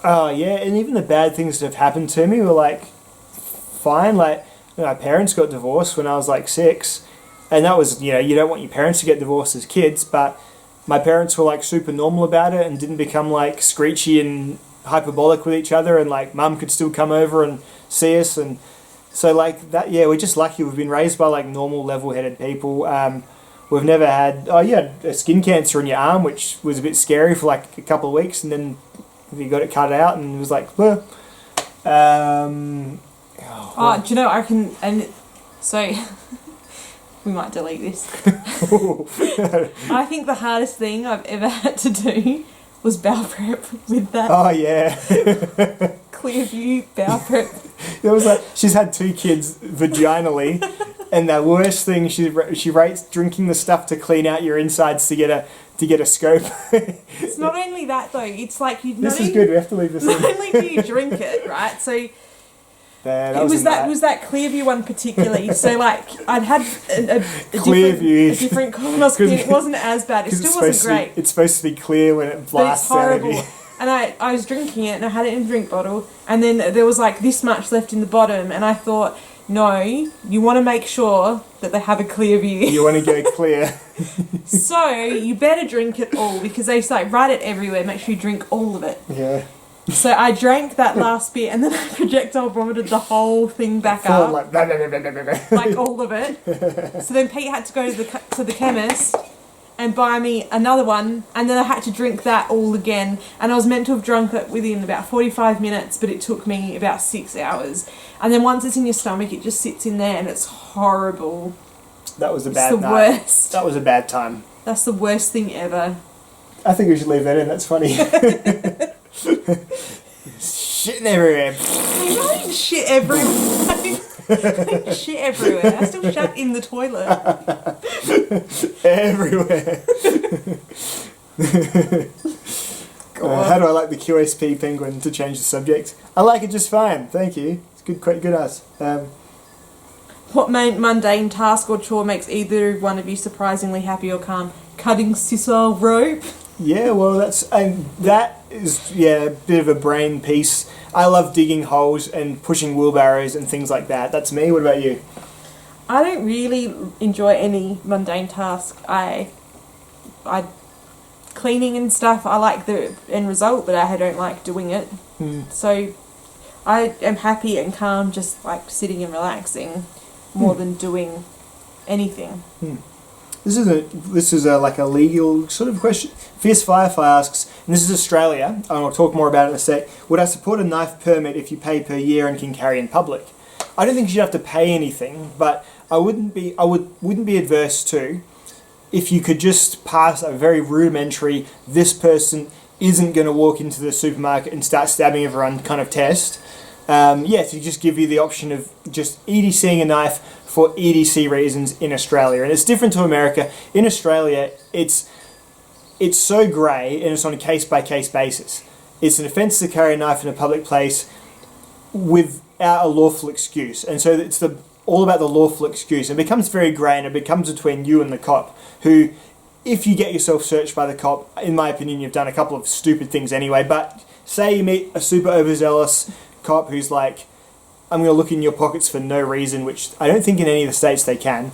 Oh yeah, and even the bad things that have happened to me were like fine. Like my parents got divorced when I was like 6. And that was, you don't want your parents to get divorced as kids, but my parents were like super normal about it and didn't become like screechy and hyperbolic with each other, and like mum could still come over and see us, and so like that, yeah, we're just lucky we've been raised by like normal level-headed people. We've never had, a skin cancer in your arm, which was a bit scary for like a couple of weeks, and then we got it cut out and it was like, do you know, I can, and so... We might delete this. I think the hardest thing I've ever had to do was bowel prep with that. Oh yeah. Clearview bowel prep. It was like she's had 2 kids vaginally, and the worst thing she rates drinking the stuff to clean out your insides to get a scope. It's not only that though. It's like you. This is good. We have to leave this. Not only do you drink it, right? So. It was that Clearview one particularly. So like I'd had a different colonoscopy. It wasn't as bad. It still wasn't great. It's supposed to be clear when it blasts out of you. And I was drinking it and I had it in a drink bottle, and then there was like this much left in the bottom, and I thought, no, you want to make sure that they have a Clearview. You want to go clear. So you better drink it all, because they like write it everywhere. Make sure you drink all of it. Yeah. So I drank that last bit, and then I projectile vomited the whole thing back up. Like all of it. So then Pete had to go to the chemist and buy me another one, and then I had to drink that all again. And I was meant to have drunk it within about 45 minutes, but it took me about 6 hours. And then once it's in your stomach, it just sits in there, and it's horrible. That was a bad night. Worst. That was a bad time. That's the worst thing ever. I think we should leave that in. That's funny. Shitting everywhere. I didn't shit everywhere. Shit everywhere. I still shat in the toilet. Everywhere. How do I like the QSP penguin, to change the subject? I like it just fine, thank you. It's good, quite good us. What mundane task or chore makes either one of you surprisingly happy or calm? Cutting sisal rope? Yeah, well, that is a bit of a brain piece. I love digging holes and pushing wheelbarrows and things like that. That's me. What about you? I don't really enjoy any mundane task. I cleaning and stuff, I like the end result, but I don't like doing it. So I am happy and calm just like sitting and relaxing more than doing anything. This is like a legal sort of question. Fierce Firefly asks, and this is Australia, and I'll talk more about it in a sec. Would I support a knife permit if you pay per year and can carry in public? I don't think you should have to pay anything, but I wouldn't be adverse to if you could just pass a very rudimentary, this person isn't going to walk into the supermarket and start stabbing everyone kind of test. To just give you the option of just EDCing a knife for EDC reasons in Australia. And it's different to America. In Australia, it's so grey and it's on a case-by-case basis. It's an offence to carry a knife in a public place without a lawful excuse. And so it's all about the lawful excuse. It becomes very grey, and it becomes between you and the cop, who, if you get yourself searched by the cop, in my opinion, you've done a couple of stupid things anyway. But say you meet a super overzealous cop who's like, I'm going to look in your pockets for no reason, which I don't think in any of the states they can.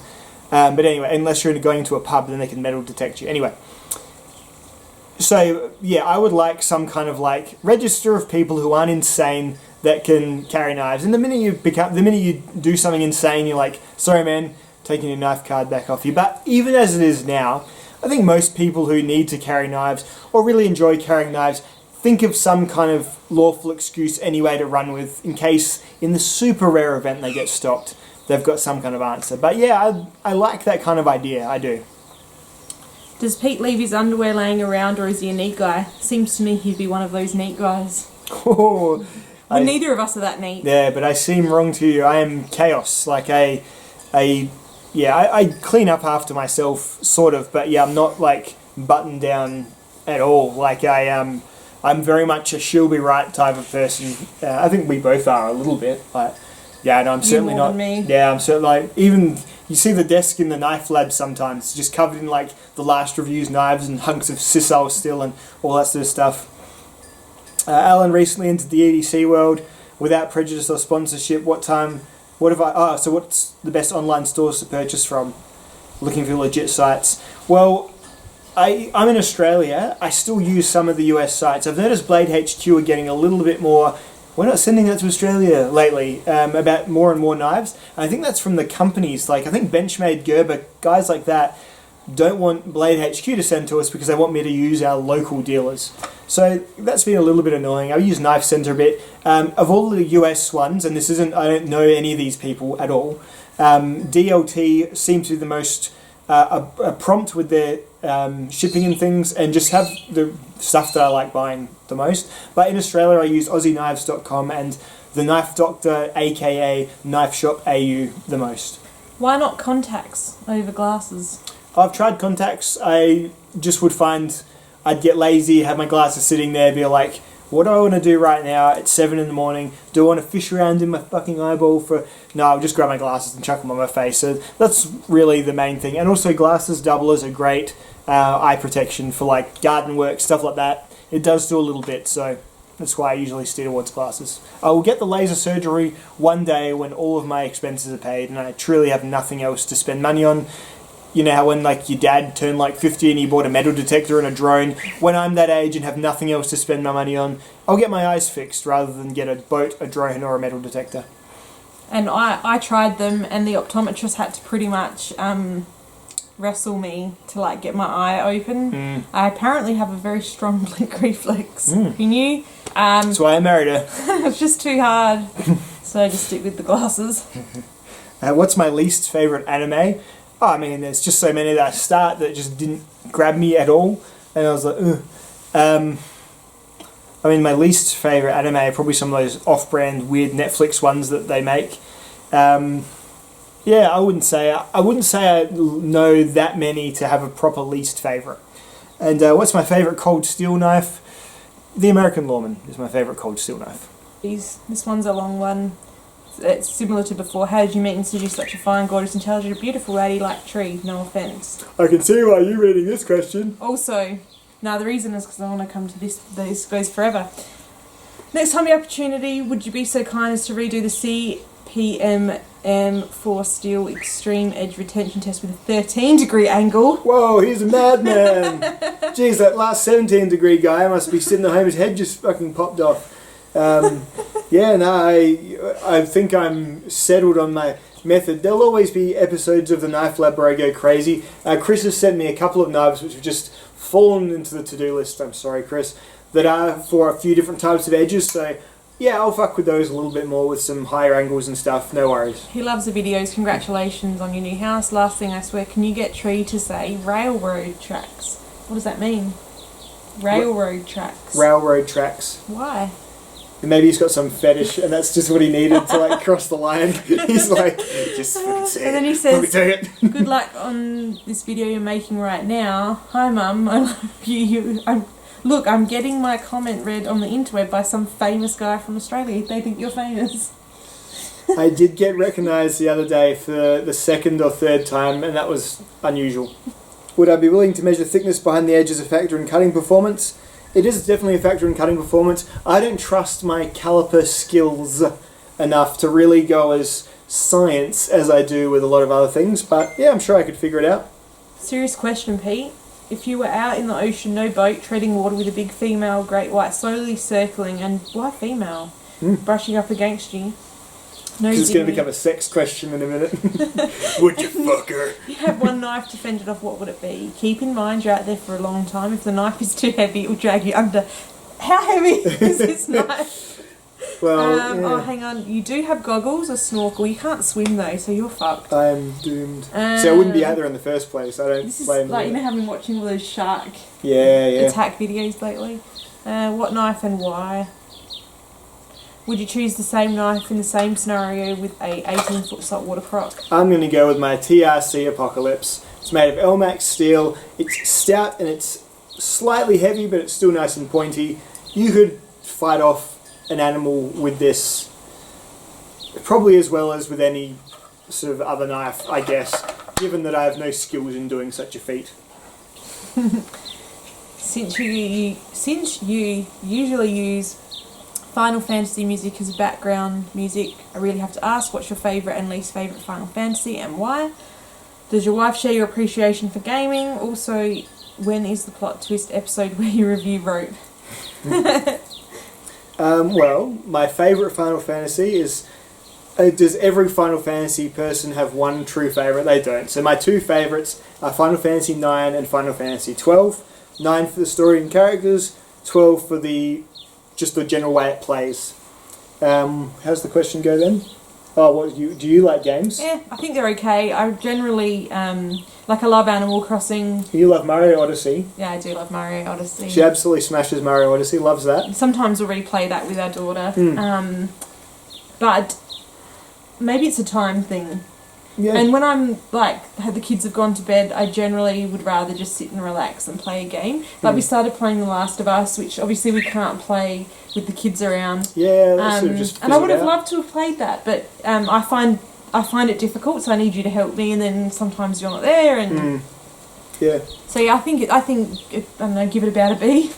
But anyway, unless you're going to a pub, then they can metal detect you. Anyway, So yeah, I would like some kind of like register of people who aren't insane that can carry knives. And the minute you do something insane, you're like, sorry man, taking your knife card back off you. But even as it is now, I think most people who need to carry knives or really enjoy carrying knives think of some kind of lawful excuse anyway to run with in case in the super rare event they get stopped, they've got some kind of answer. But yeah, I like that kind of idea, I do. Does Pete leave his underwear laying around, or is he a neat guy? Seems to me he'd be one of those neat guys. Oh, Neither of us are that neat. Yeah, but I seem wrong to you. I am chaos. Like I clean up after myself, sort of, but yeah, I'm not like buttoned down at all. Like I'm very much a she'll be right type of person. I think we both are a little bit. Like, yeah, no, I'm certainly more not. than me. Yeah, I'm certainly like even you see the desk in the knife lab sometimes just covered in like the last review's knives and hunks of sisal steel and all that sort of stuff. Alan recently entered the EDC world without prejudice or sponsorship. What's the best online stores to purchase from? Looking for legit sites. Well, I'm in Australia. I still use some of the US sites. I've noticed Blade HQ are getting a little bit more. We're not sending that to Australia lately about more and more knives. And I think that's from the companies. Like I think Benchmade, Gerber, guys like that don't want Blade HQ to send to us because they want me to use our local dealers. So that's been a little bit annoying. I use Knife Center a bit. Of all the US ones, and this isn't, I don't know any of these people at all, DLT seems to be the most prompt with their shipping and things, and just have the stuff that I like buying the most. But in Australia I use AussieKnives.com and the Knife Doctor, aka Knife Shop AU, the most. Why not contacts over glasses? I've tried contacts. I just would find I'd get lazy, have my glasses sitting there, be like, what do I want to do right now at 7 in the morning? Do I want to fish around in my fucking eyeball for... No, I'll just grab my glasses and chuck them on my face. So that's really the main thing. And also glasses doublers are great eye protection for like garden work, stuff like that. It does do a little bit, so that's why I usually steer towards glasses. I will get the laser surgery one day when all of my expenses are paid and I truly have nothing else to spend money on. You know how when like your dad turned like 50 and he bought a metal detector and a drone? When I'm that age and have nothing else to spend my money on, I'll get my eyes fixed rather than get a boat, a drone or a metal detector. And I tried them, and the optometrist had to pretty much wrestle me to like get my eye open. I apparently have a very strong blink reflex. You knew? That's why I married her. It's just too hard. So I just stick with the glasses. What's my least favourite anime? Oh, I mean, there's just so many that I start that just didn't grab me at all. And I was like, ugh. I mean, my least favourite anime are probably some of those off-brand weird Netflix ones that they make. Yeah, I wouldn't say I know that many to have a proper least favourite. And what's my favourite cold steel knife? The American Lawman is my favourite cold steel knife. This one's a long one. It's similar to before. How did you meet and seduce such a fine, gorgeous, intelligent, beautiful lady-like tree? No offence. I can see why you're reading this question. Also, the reason is because I want to come to this. This goes forever. Next time the opportunity, would you be so kind as to redo the CPM 4 steel extreme edge retention test with a 13-degree angle? Whoa, he's a madman. Jeez, that last 17-degree guy must be sitting at home, his head just fucking popped off. Yeah, no, I think I'm settled on my method. There'll always be episodes of the Knife Lab where I go crazy. Chris has sent me a couple of knives which have just fallen into the to-do list, I'm sorry Chris, that are for a few different types of edges, so yeah, I'll fuck with those a little bit more with some higher angles and stuff, no worries. He loves the videos. Congratulations on your new house. Last thing I swear, can you get Tree to say railroad tracks? What does that mean? Railroad tracks. Railroad tracks. Why? Maybe he's got some fetish and that's just what he needed to like cross the line. He's like, just fucking say it. And then he says, good luck on this video you're making right now. Hi mum, I love you. I'm getting my comment read on the interweb by some famous guy from Australia. They think you're famous. I did get recognised the other day for the second or third time and that was unusual. Would I be willing to measure thickness behind the edge as a factor in cutting performance? It is definitely a factor in cutting performance. I don't trust my caliper skills enough to really go as science as I do with a lot of other things, but yeah, I'm sure I could figure it out. Serious question, Pete. if you were out in the ocean, no boat, treading water with a big female great white slowly circling, and why female? Brushing up against you. No, it's going to become a sex question in a minute. Would you fuck her? You have one knife to fend it off, what would it be? Keep in mind you're out there for a long time. If the knife is too heavy, it will drag you under. How heavy is this knife? Well, Oh, hang on. You do have goggles or snorkel. You can't swim though, so you're fucked. I am doomed. So I wouldn't be out there in the first place. I don't This blame is like, you know, how I've been watching all those shark attack videos lately. What knife and why? Would you choose the same knife in the same scenario with a 18-foot saltwater croc? I'm going to go with my TRC Apocalypse. It's made of Elmax steel. It's stout and it's slightly heavy, but it's still nice and pointy. You could fight off an animal with this probably as well as with any sort of other knife, I guess, given that I have no skills in doing such a feat. Since you usually use Final Fantasy music as background music, I really have to ask, what's your favourite and least favourite Final Fantasy and why? Does your wife share your appreciation for gaming? Also, when is the plot twist episode where you review Rope? Well, my favourite Final Fantasy is... does every Final Fantasy person have one true favourite? They don't. So my two favourites are Final Fantasy 9 and Final Fantasy 12. 9 for the story and characters, 12 for just the general way it plays. How's the question go then? Oh, do you like games? Yeah, I think they're okay. I generally, I love Animal Crossing. You love Mario Odyssey. Yeah, I do love Mario Odyssey. She absolutely smashes Mario Odyssey, loves that. Sometimes we'll replay that with our daughter. But maybe it's a time thing. Yeah. And when I'm the kids have gone to bed, I generally would rather just sit and relax and play a game. Like we started playing The Last of Us, which obviously we can't play with the kids around. Yeah, that's sort of just and I would have loved to have played that, but I find it difficult, so I need you to help me, and then sometimes you're not there, and yeah. So yeah, I don't know, give it about a B.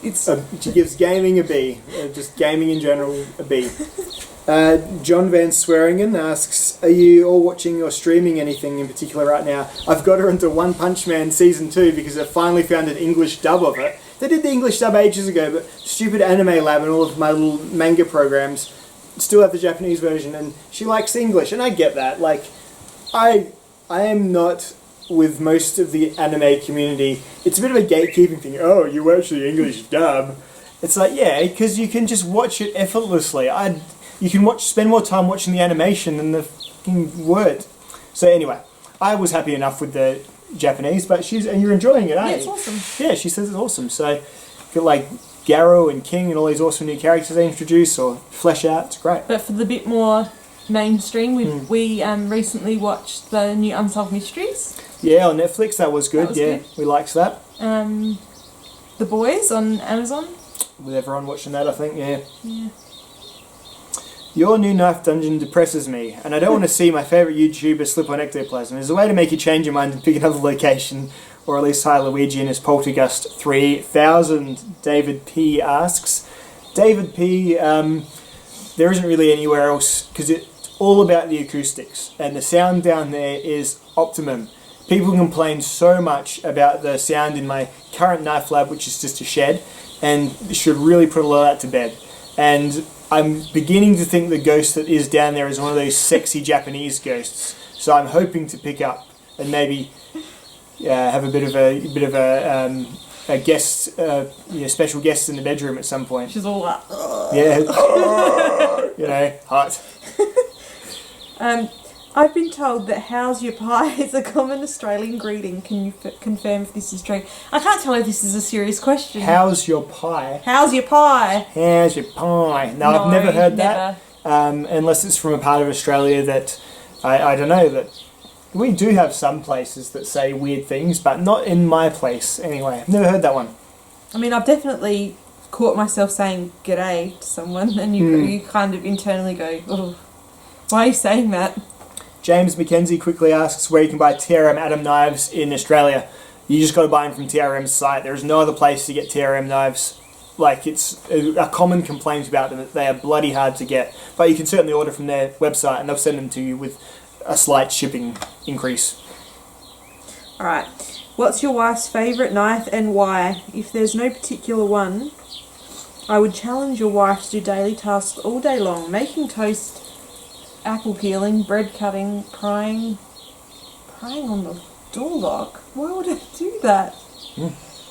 She gives gaming a B, just gaming in general a B. John Van Swearingen asks, are you all watching or streaming anything in particular right now? I've got her into One Punch Man Season 2 because I finally found an English dub of it. They did the English dub ages ago, but stupid Anime Lab and all of my little manga programs still have the Japanese version, and she likes English, and I get that. Like, I am not with most of the anime community. It's a bit of a gatekeeping thing. Oh, you watch the English dub. It's like, yeah, because you can just watch it effortlessly. You can spend more time watching the animation than the fucking word. So anyway, I was happy enough with the Japanese, but and you're enjoying it, aren't you? Yeah, it's awesome. Yeah, she says it's awesome. So, got like Garrow and King and all these awesome new characters they introduce or flesh out. It's great. But for the bit more mainstream, we recently watched the new Unsolved Mysteries. Yeah, on Netflix, that was good. Good. We liked that. The Boys on Amazon. With everyone watching that, I think, yeah. Your new knife dungeon depresses me, and I don't want to see my favourite YouTuber slip on ectoplasm. Is there a way to make you change your mind and pick another location, or at least hire Luigi and his Poltergust 3000? David P. asks. David P., there isn't really anywhere else, because it's all about the acoustics, and the sound down there is optimum. People complain so much about the sound in my current knife lab, which is just a shed, and should really put a lot of that to bed. And I'm beginning to think the ghost that is down there is one of those sexy Japanese ghosts. So I'm hoping to pick up and maybe have a bit of a guest, special guest in the bedroom at some point. She's all like, yeah, hot. I've been told that "how's your pie" is a common Australian greeting. Can you confirm if this is true? I can't tell if this is a serious question. How's your pie? How's your pie? How's your pie? No, I've never heard that. Unless it's from a part of Australia that, I don't know, that we do have some places that say weird things, but not in my place anyway. I've never heard that one. I mean, I've definitely caught myself saying "g'day" to someone, and you kind of internally go, "Oh, why are you saying that?" James McKenzie quickly asks where you can buy TRM Atom knives in Australia. You just got to buy them from TRM's site. There is no other place to get TRM knives. Like, it's a common complaint about them that they are bloody hard to get. But you can certainly order from their website and they'll send them to you with a slight shipping increase. Alright. What's your wife's favourite knife and why? If there's no particular one, I would challenge your wife to do daily tasks all day long. Making toast, apple peeling, bread cutting, prying on the door lock. Why would I do that?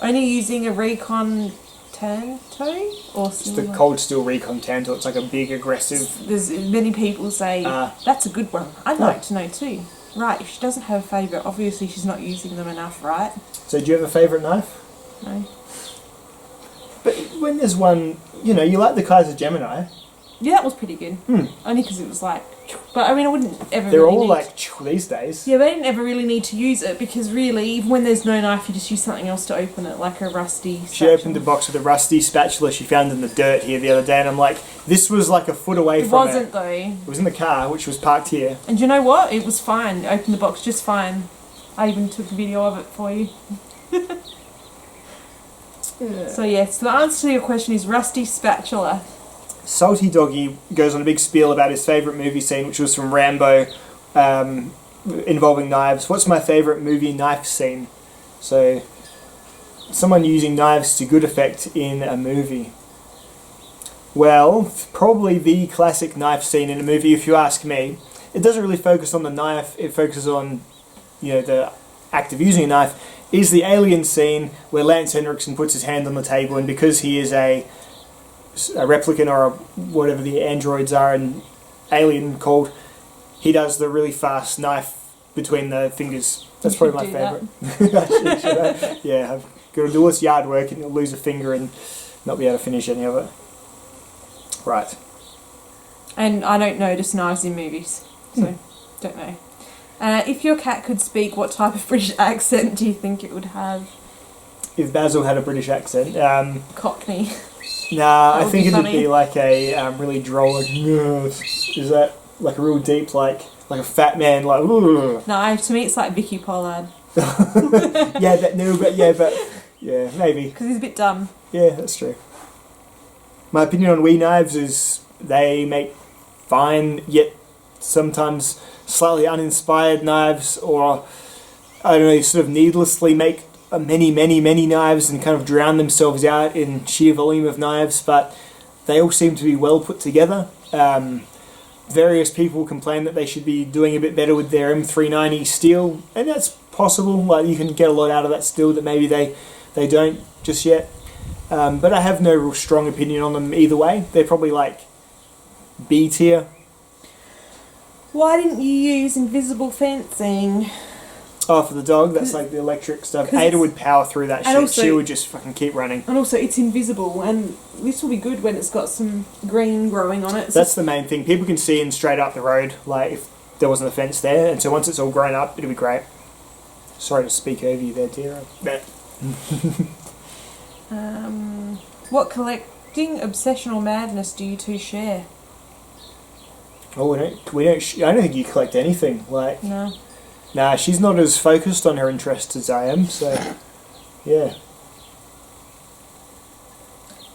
Only using a Recon Tanto or It's the Cold Steel Recon Tanto. It's like a big, aggressive... There's many people say, that's a good one. I'd like to know too. Right, if she doesn't have a favourite, obviously she's not using them enough, right? So do you have a favourite knife? No. But when there's one, you know, you like the Kaiser Gemini. Yeah, that was pretty good. Only because it was like... But I mean, I wouldn't ever They're really all need like these days. Yeah, but I didn't ever really need to use it because really, even when there's no knife, you just use something else to open it, like a rusty spatula. She opened the box with a rusty spatula she found in the dirt here the other day, and I'm like, this was like a foot away from it. It wasn't, though. It was in the car, which was parked here. And you know what? It was fine. It opened the box just fine. I even took a video of it for you. So yes, the answer to your question is rusty spatula. Salty Doggy goes on a big spiel about his favourite movie scene, which was from Rambo, involving knives. What's my favourite movie knife scene? So, someone using knives to good effect in a movie. Well, probably the classic knife scene in a movie, if you ask me. It doesn't really focus on the knife, it focuses on, you know, the act of using a knife, is the Alien scene where Lance Henriksen puts his hand on the table, and because he is a replicant or whatever the androids are in Alien called, he does the really fast knife between the fingers. That's probably my favourite. Yeah, I've got to do all this yard work and you'll lose a finger and not be able to finish any of it. Right. And I don't notice knives in movies, so don't know. If your cat could speak, what type of British accent do you think it would have? If Basil had a British accent, Cockney. Nah, I think it'd funny. be like a really droll, like, is that like a real deep, like a fat man, like, ugh. No, to me it's like Vicky Pollard. Yeah, maybe. Because he's a bit dumb. Yeah, that's true. My opinion on wee knives is they make fine, yet sometimes slightly uninspired knives, or, I don't know, sort of needlessly make many knives and kind of drown themselves out in sheer volume of knives, but they all seem to be well put together. Various people complain that they should be doing a bit better with their M390 steel, and that's possible. Like, you can get a lot out of that steel that maybe they don't just yet. But I have no real strong opinion on them either way. They're probably like B tier. Why didn't you use invisible fencing? Oh, for the dog, that's like the electric stuff. Ada would power through that shit. Also, she would just fucking keep running. And also, it's invisible, and this will be good when it's got some green growing on it. That's the main thing. People can see in straight up the road, like if there wasn't a fence there, and so once it's all grown up, it'll be great. Sorry to speak over you there, dear. What collecting obsession or madness do you two share? Oh, we don't. I don't think you collect anything. Like, No. nah, she's not as focused on her interests as I am. So, yeah.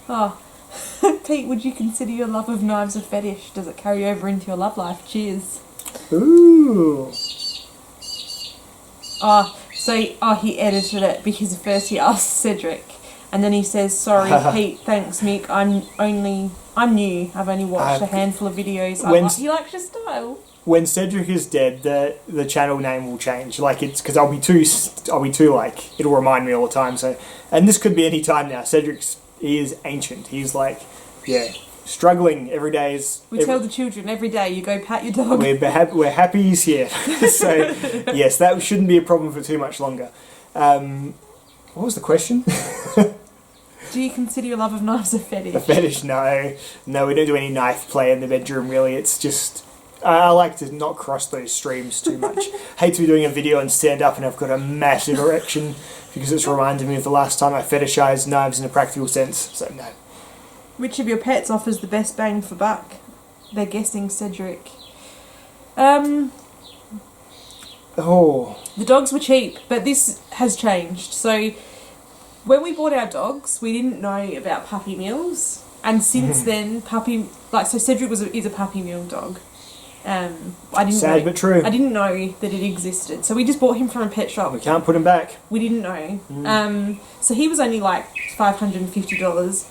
Oh, Pete, would you consider your love of knives a fetish? Does it carry over into your love life? Cheers. Ooh. He edited it because first he asked Cedric, and then he says, "Sorry, Pete. Thanks, Mick. I'm new. I've only watched a handful of videos. He likes your style." When Cedric is dead, the channel name will change. Like, it's because I'll be too like, it'll remind me all the time. So, and this could be any time now. He is ancient. He's like, yeah, struggling every day. Tell the children every day you go pat your dog. We're happy he's here. So, yes, that shouldn't be a problem for too much longer. What was the question? Do you consider your love of knives a fetish? A fetish? No, we don't do any knife play in the bedroom. Really, it's just. I like to not cross those streams too much. Hate to be doing a video and stand up and I've got a massive erection because it's reminded me of the last time I fetishized knives in a practical sense. So no. Which of your pets offers the best bang for buck? They're guessing Cedric. Oh. The dogs were cheap, but this has changed. So when we bought our dogs, we didn't know about puppy mills, and since then, Cedric is a puppy mill dog. I didn't Sad know, but true. I didn't know that it existed. So we just bought him from a pet shop. We can't put him back. We didn't know. So he was only like $550.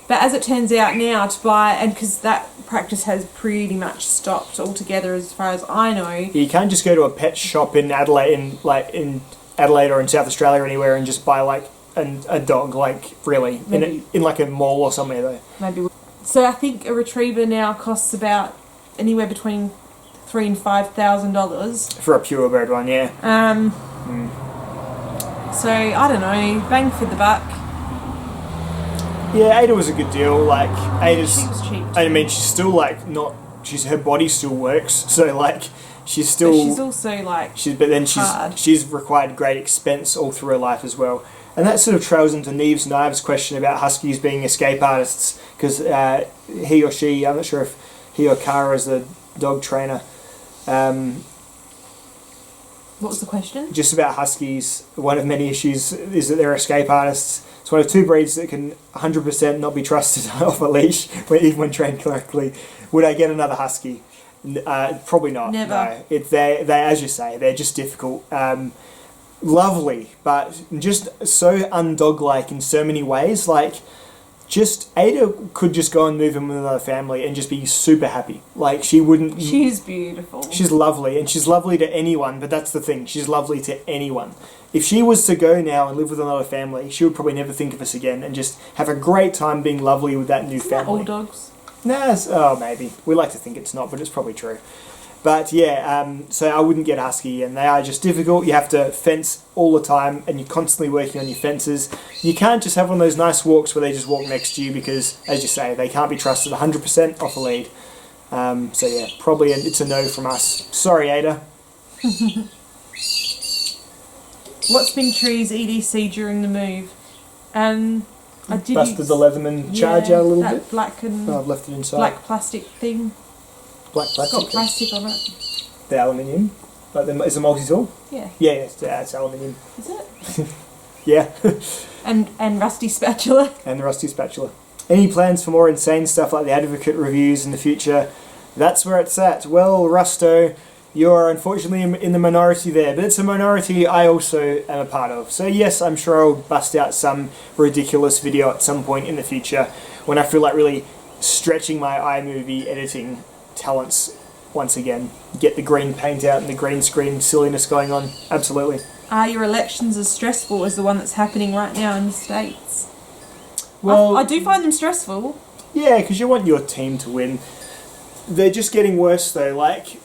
But as it turns out now, to buy, and because that practice has pretty much stopped altogether as far as I know. You can't just go to a pet shop in Adelaide, in Adelaide or in South Australia or anywhere, and just buy like a dog, like really in like a mall or somewhere though. Maybe. So I think a retriever now costs about anywhere between $3,000 and $5,000 for a purebred one, yeah. So I don't know, bang for the buck. Yeah, Ada was a good deal. Like Ada's, she was cheap. I mean, she's still like not. Her body still works, so like she's still. But she's also like. She's required great expense all through her life as well, and that sort of trails into Neve's Knives' question about Huskies being escape artists, because he or she, I'm not sure if he or Kara is the dog trainer. What was the question? Just about Huskies. One of many issues is that they're escape artists. It's one of two breeds that can 100% not be trusted off a leash, even when trained correctly. Would I get another Husky? Probably not. Never. No. They, as you say, they're just difficult. Lovely, but just so undog-like in so many ways. Like, just Ada could just go and move in with another family and just be super happy. Like, she wouldn't. She's beautiful. She's lovely, and she's lovely to anyone. But that's the thing; she's lovely to anyone. If she was to go now and live with another family, she would probably never think of us again, and just have a great time being lovely with that new family. All dogs. Nah, maybe. We like to think it's not, but it's probably true. But yeah, so I wouldn't get a Husky, and they are just difficult. You have to fence all the time, and you're constantly working on your fences. You can't just have one of those nice walks where they just walk next to you, because, as you say, they can't be trusted 100% off a lead. So yeah, probably it's a no from us. Sorry, Ada. What's been Tree's EDC during the move? I did busted the Leatherman Charger a little bit. Black and I've left it inside. black plastic thing. Black plastic. It's got plastic on it. The aluminium. Like is a multi-tool? Yeah. Yeah, it's aluminium. Is it? Yeah. and rusty spatula. And the rusty spatula. Any plans for more insane stuff like the Advocate reviews in the future? That's where it's at. Well, Rusto, you're unfortunately in the minority there, but it's a minority I also am a part of. So yes, I'm sure I'll bust out some ridiculous video at some point in the future when I feel like really stretching my iMovie editing talents once again. Get the green paint out and the green screen silliness going on. Absolutely. Are your elections as stressful as the one that's happening right now in the States? Well, I do find them stressful. Yeah, because you want your team to win. They're just getting worse though. Like,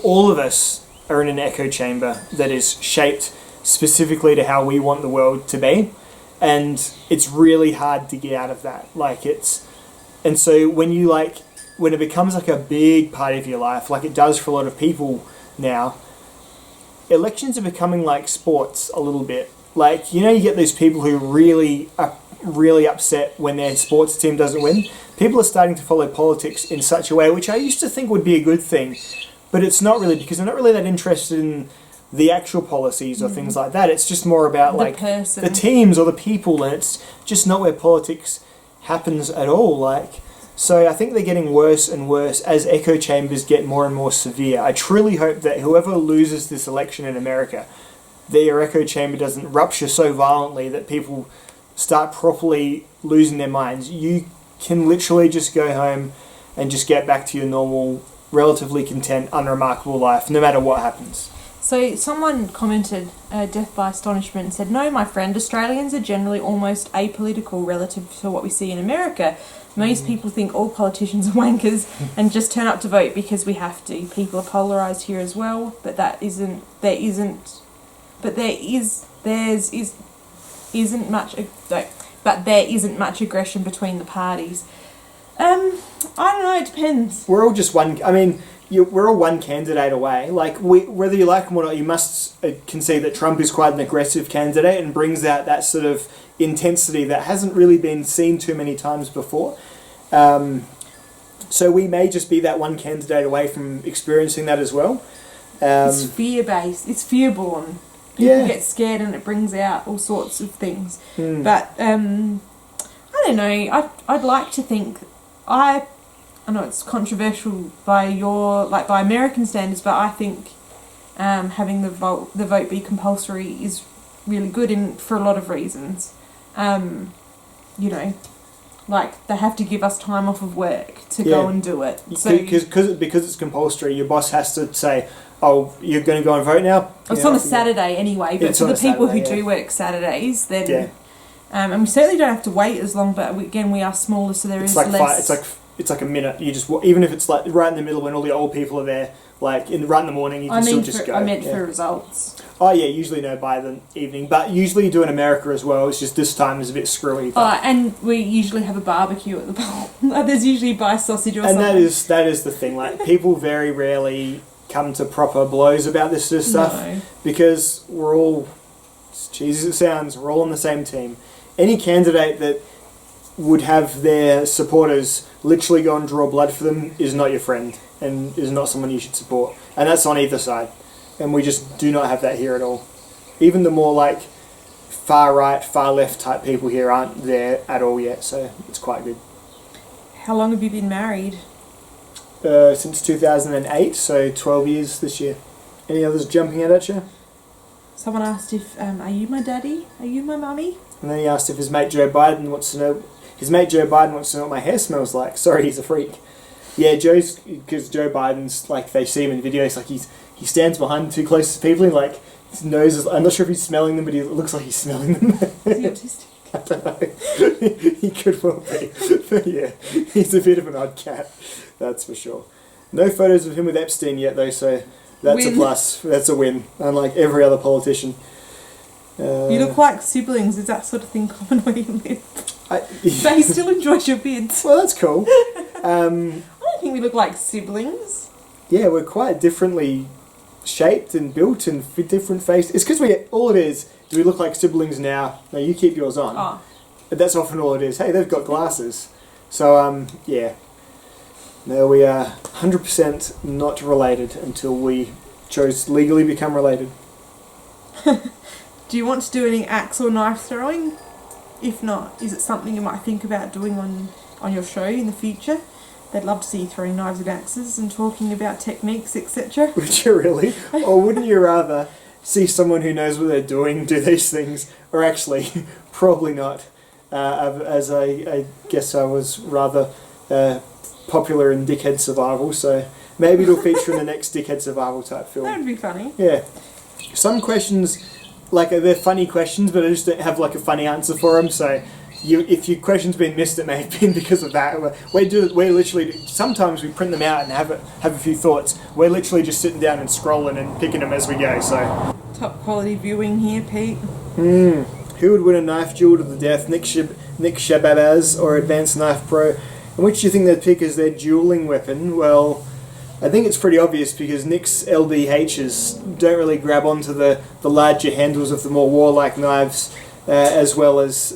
all of us are in an echo chamber that is shaped specifically to how we want the world to be, and it's really hard to get out of that. And so when it becomes like a big part of your life, like it does for a lot of people now, elections are becoming like sports a little bit. Like, you get those people who are really upset when their sports team doesn't win. People are starting to follow politics in such a way, which I used to think would be a good thing, but it's not really, because they're not really that interested in the actual policies or things like that. It's just more about the teams or the people, and it's just not where politics happens at all. So I think they're getting worse and worse as echo chambers get more and more severe. I truly hope that whoever loses this election in America, their echo chamber doesn't rupture so violently that people start properly losing their minds. You can literally just go home and just get back to your normal, relatively content, unremarkable life, no matter what happens. So someone commented, death by astonishment, and said, "No, my friend, Australians are generally almost apolitical relative to what we see in America. Most people think all politicians are wankers and just turn up to vote because we have to. People are polarised here as well, but there isn't much aggression between the parties." I don't know, it depends. We're all just one. I mean, we're all one candidate away. Whether you like him or not, you must concede that Trump is quite an aggressive candidate and brings out that sort of intensity that hasn't really been seen too many times before. So we may just be that one candidate away from experiencing that as well. It's fear-based. It's fear-born. People get scared and it brings out all sorts of things. But I don't know. I'd like to think I know it's controversial by by American standards, but I think having the vote be compulsory is really good for a lot of reasons. You know, like they have to give us time off of work to go and do it. So because it's compulsory, your boss has to say, "Oh, you're going to go and vote now." It's on a Saturday anyway, but for the people who do work Saturdays, then and we certainly don't have to wait as long. But again, we are smaller, so there is less. It's like a minute. You just even if it's like right in the middle when all the old people are there, like right in the morning, you can still just go. I meant for results. Oh yeah, usually no by the evening, but usually you do in America as well. It's just this time is a bit screwy. And we usually have a barbecue at the bar. There's usually buy sausage or something. And that is the thing. Like people very rarely come to proper blows about this sort of stuff because we're all, as cheesy as it sounds, we're all on the same team. Any candidate that would have their supporters literally go and draw blood for them is not your friend and is not someone you should support. And that's on either side. And we just do not have that here at all. Even the more like far right, far left type people here aren't there at all yet, so it's quite good. How long have you been married? Since 2008, so 12 years this year. Any others jumping out at you? Someone asked if, are you my daddy? Are you my mummy? And then he asked if his mate Joe Biden wants to know what my hair smells like. Sorry, he's a freak. Yeah, because Joe Biden's, like, they see him in videos, like, he stands behind too close to people and, like, his nose is, I'm not sure if he's smelling them, but he looks like he's smelling them. Is he autistic? I don't know. He could well be. But yeah, he's a bit of an odd cat, that's for sure. No photos of him with Epstein yet, though, so that's a plus. That's a win, unlike every other politician. You look like siblings. Is that sort of thing common where you live? But he still enjoys your bids. Well, that's cool. I don't think we look like siblings. Yeah, we're quite differently shaped and built and different faces. It's because all it is, do we look like siblings now? No, you keep yours on. Oh. That's often all it is. Hey, they've got glasses. So, yeah. No, we are 100% not related until we chose to legally become related. Do you want to do any axe or knife throwing? If not, is it something you might think about doing on your show in the future? They'd love to see you throwing knives and axes and talking about techniques, etc. Would you really? Or wouldn't you rather see someone who knows what they're doing do these things? Or actually, probably not. As I guess I was rather popular in Dickhead Survival, so maybe it'll feature in the next Dickhead Survival type film. That would be funny. Yeah. Some questions, like, they're funny questions, but I just don't have, like, a funny answer for them, so if your question's been missed, it may have been because of that. We're literally, sometimes we print them out and have a few thoughts. We're literally just sitting down and scrolling and picking them as we go, so. Top quality viewing here, Pete. Who would win a knife duel to the death, Nick Shabazz or Advanced Knife Pro? And which do you think they'd pick as their dueling weapon? Well, I think it's pretty obvious because Nick's LBHs don't really grab onto the larger handles of the more warlike knives, as well as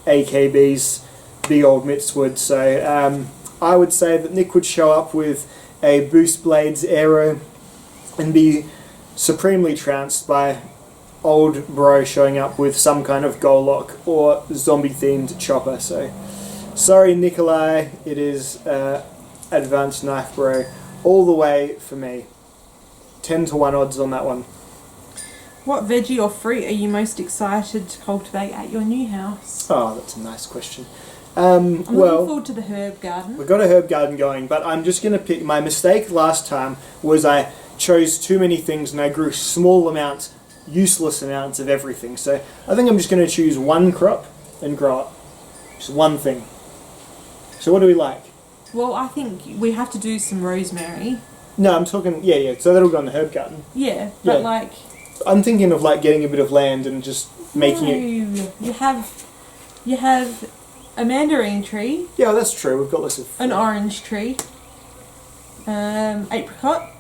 AKB's big old mitts would. So I would say that Nick would show up with a Boost Blades arrow and be supremely trounced by old bro showing up with some kind of Golok or zombie-themed chopper. So sorry, Nikolai, it is Advanced Knife Bro all the way for me. 10-1 odds on that one. What veggie or fruit are you most excited to cultivate at your new house? Oh, that's a nice question. I'm looking forward to the herb garden. We've got a herb garden going, but I'm just going to pick... My mistake last time was I chose too many things and I grew small amounts, useless amounts of everything. So I think I'm just going to choose one crop and grow it. Just one thing. So what do we like? Well, I think we have to do some rosemary. No, I'm talking... Yeah, so that'll go in the herb garden. Yeah, but like... I'm thinking of like getting a bit of land and just making it... You have a mandarin tree. Yeah, well, that's true. We've got lots of... An orange tree. Apricot.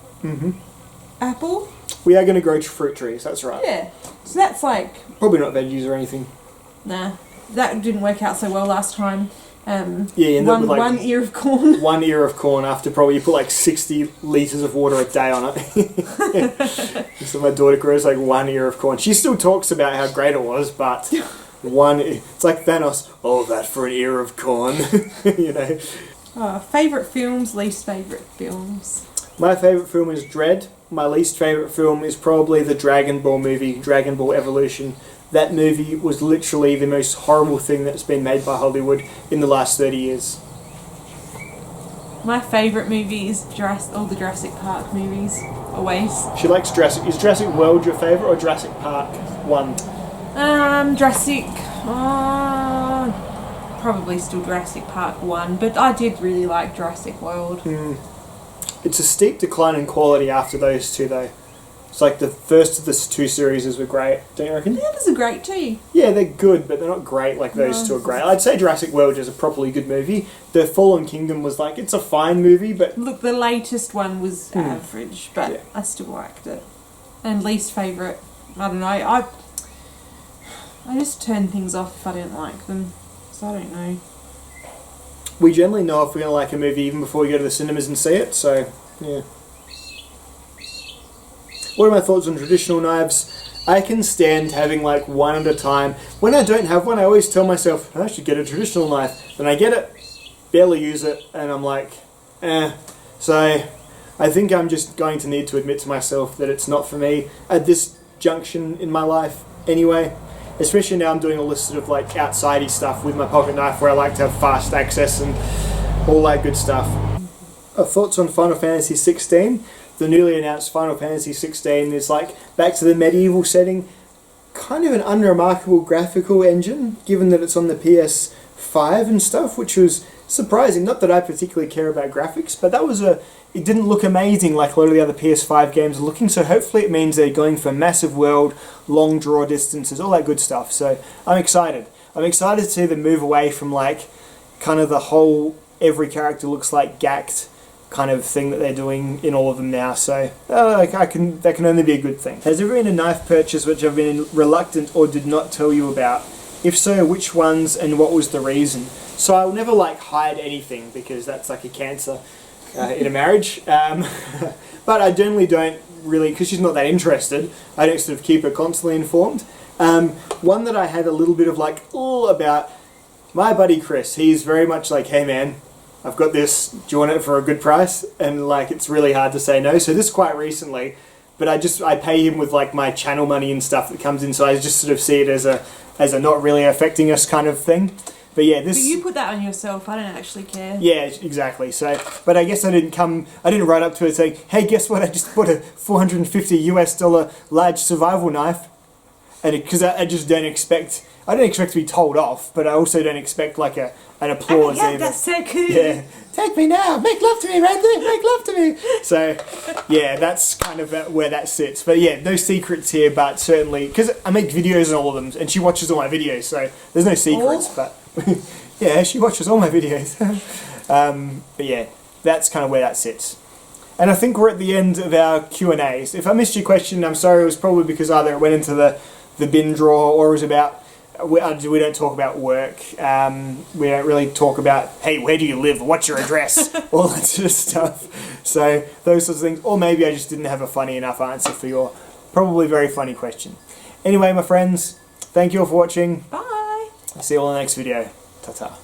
Apple. We are going to grow fruit trees, that's right. Yeah. So that's like... Probably not veggies or anything. Nah. That didn't work out so well last time. One ear of corn. One ear of corn after probably you put like 60 litres of water a day on it. So my daughter grows like 1 ear of corn. She still talks about how great it was, but it's like Thanos, all that for an ear of corn. You know. Favourite films, least favourite films. My favourite film is Dread. My least favourite film is probably the Dragon Ball movie, Dragon Ball Evolution. That movie was literally the most horrible thing that's been made by Hollywood in the last 30 years. My favourite movie is all the Jurassic Park movies. Always. She likes Jurassic. Is Jurassic World your favourite or Jurassic Park 1? Jurassic. Probably still Jurassic Park 1, but I did really like Jurassic World. It's a steep decline in quality after those two, though. It's like the first of the two series were great, don't you reckon? The others are great too. Yeah, they're good, but they're not great like those two are great. I'd say Jurassic World is a properly good movie. The Fallen Kingdom was like, it's a fine movie, but... Look, the latest one was average, but I still liked it. And least favourite, I don't know, I just turn things off if I didn't like them, so I don't know. We generally know if we're going to like a movie even before we go to the cinemas and see it, so, yeah. What are my thoughts on traditional knives? I can stand having like one at a time. When I don't have one, I always tell myself, I should get a traditional knife. Then I get it, barely use it, and I'm like, eh. So, I think I'm just going to need to admit to myself that it's not for me at this junction in my life anyway. Especially now I'm doing all this sort of like outsidey stuff with my pocket knife where I like to have fast access and all that good stuff. Thoughts on Final Fantasy 16? The newly announced Final Fantasy 16 is like back to the medieval setting. Kind of an unremarkable graphical engine given that it's on the PS5 and stuff, which was surprising. Not that I particularly care about graphics, but it didn't look amazing like a lot of the other PS5 games are looking, so hopefully it means they're going for massive world, long draw distances, all that good stuff. So I'm excited. I'm excited to see them move away from like kind of the whole every character looks like gacked kind of thing that they're doing in all of them now. So that can only be a good thing. Has there been a knife purchase which I've been reluctant or did not tell you about? If so, which ones and what was the reason? So I'll never like hide anything because that's like a cancer in a marriage. But I generally don't really, because she's not that interested, I don't sort of keep her constantly informed. One that I had a little bit of like, about my buddy Chris. He's very much like, hey man, I've got this, do you want it for a good price? And like, it's really hard to say no. So this quite recently, but I pay him with like my channel money and stuff that comes in. So I just sort of see it as a not really affecting us kind of thing. But yeah, this... But you put that on yourself, I don't actually care. Yeah, exactly. So, but I guess I didn't write up to her saying, hey, guess what, I just bought a $450 large survival knife. And because I just don't expect to be told off, but I also don't expect like an applause yeah, either. That's so cool. Yeah, take me now, make love to me, Randy, make love to me. So, yeah, that's kind of where that sits. But yeah, no secrets here, but certainly, because I make videos on all of them, and she watches all my videos, so there's no secrets, but yeah, she watches all my videos. But yeah, that's kind of where that sits. And I think we're at the end of our Q&As. If I missed your question, I'm sorry, it was probably because either it went into the bin drawer or it was about... We don't talk about work. We don't really talk about, hey, where do you live? What's your address? All that sort of stuff. So those sorts of things. Or maybe I just didn't have a funny enough answer for your probably very funny question. Anyway, my friends, thank you all for watching. Bye. See you all in the next video. Ta-ta.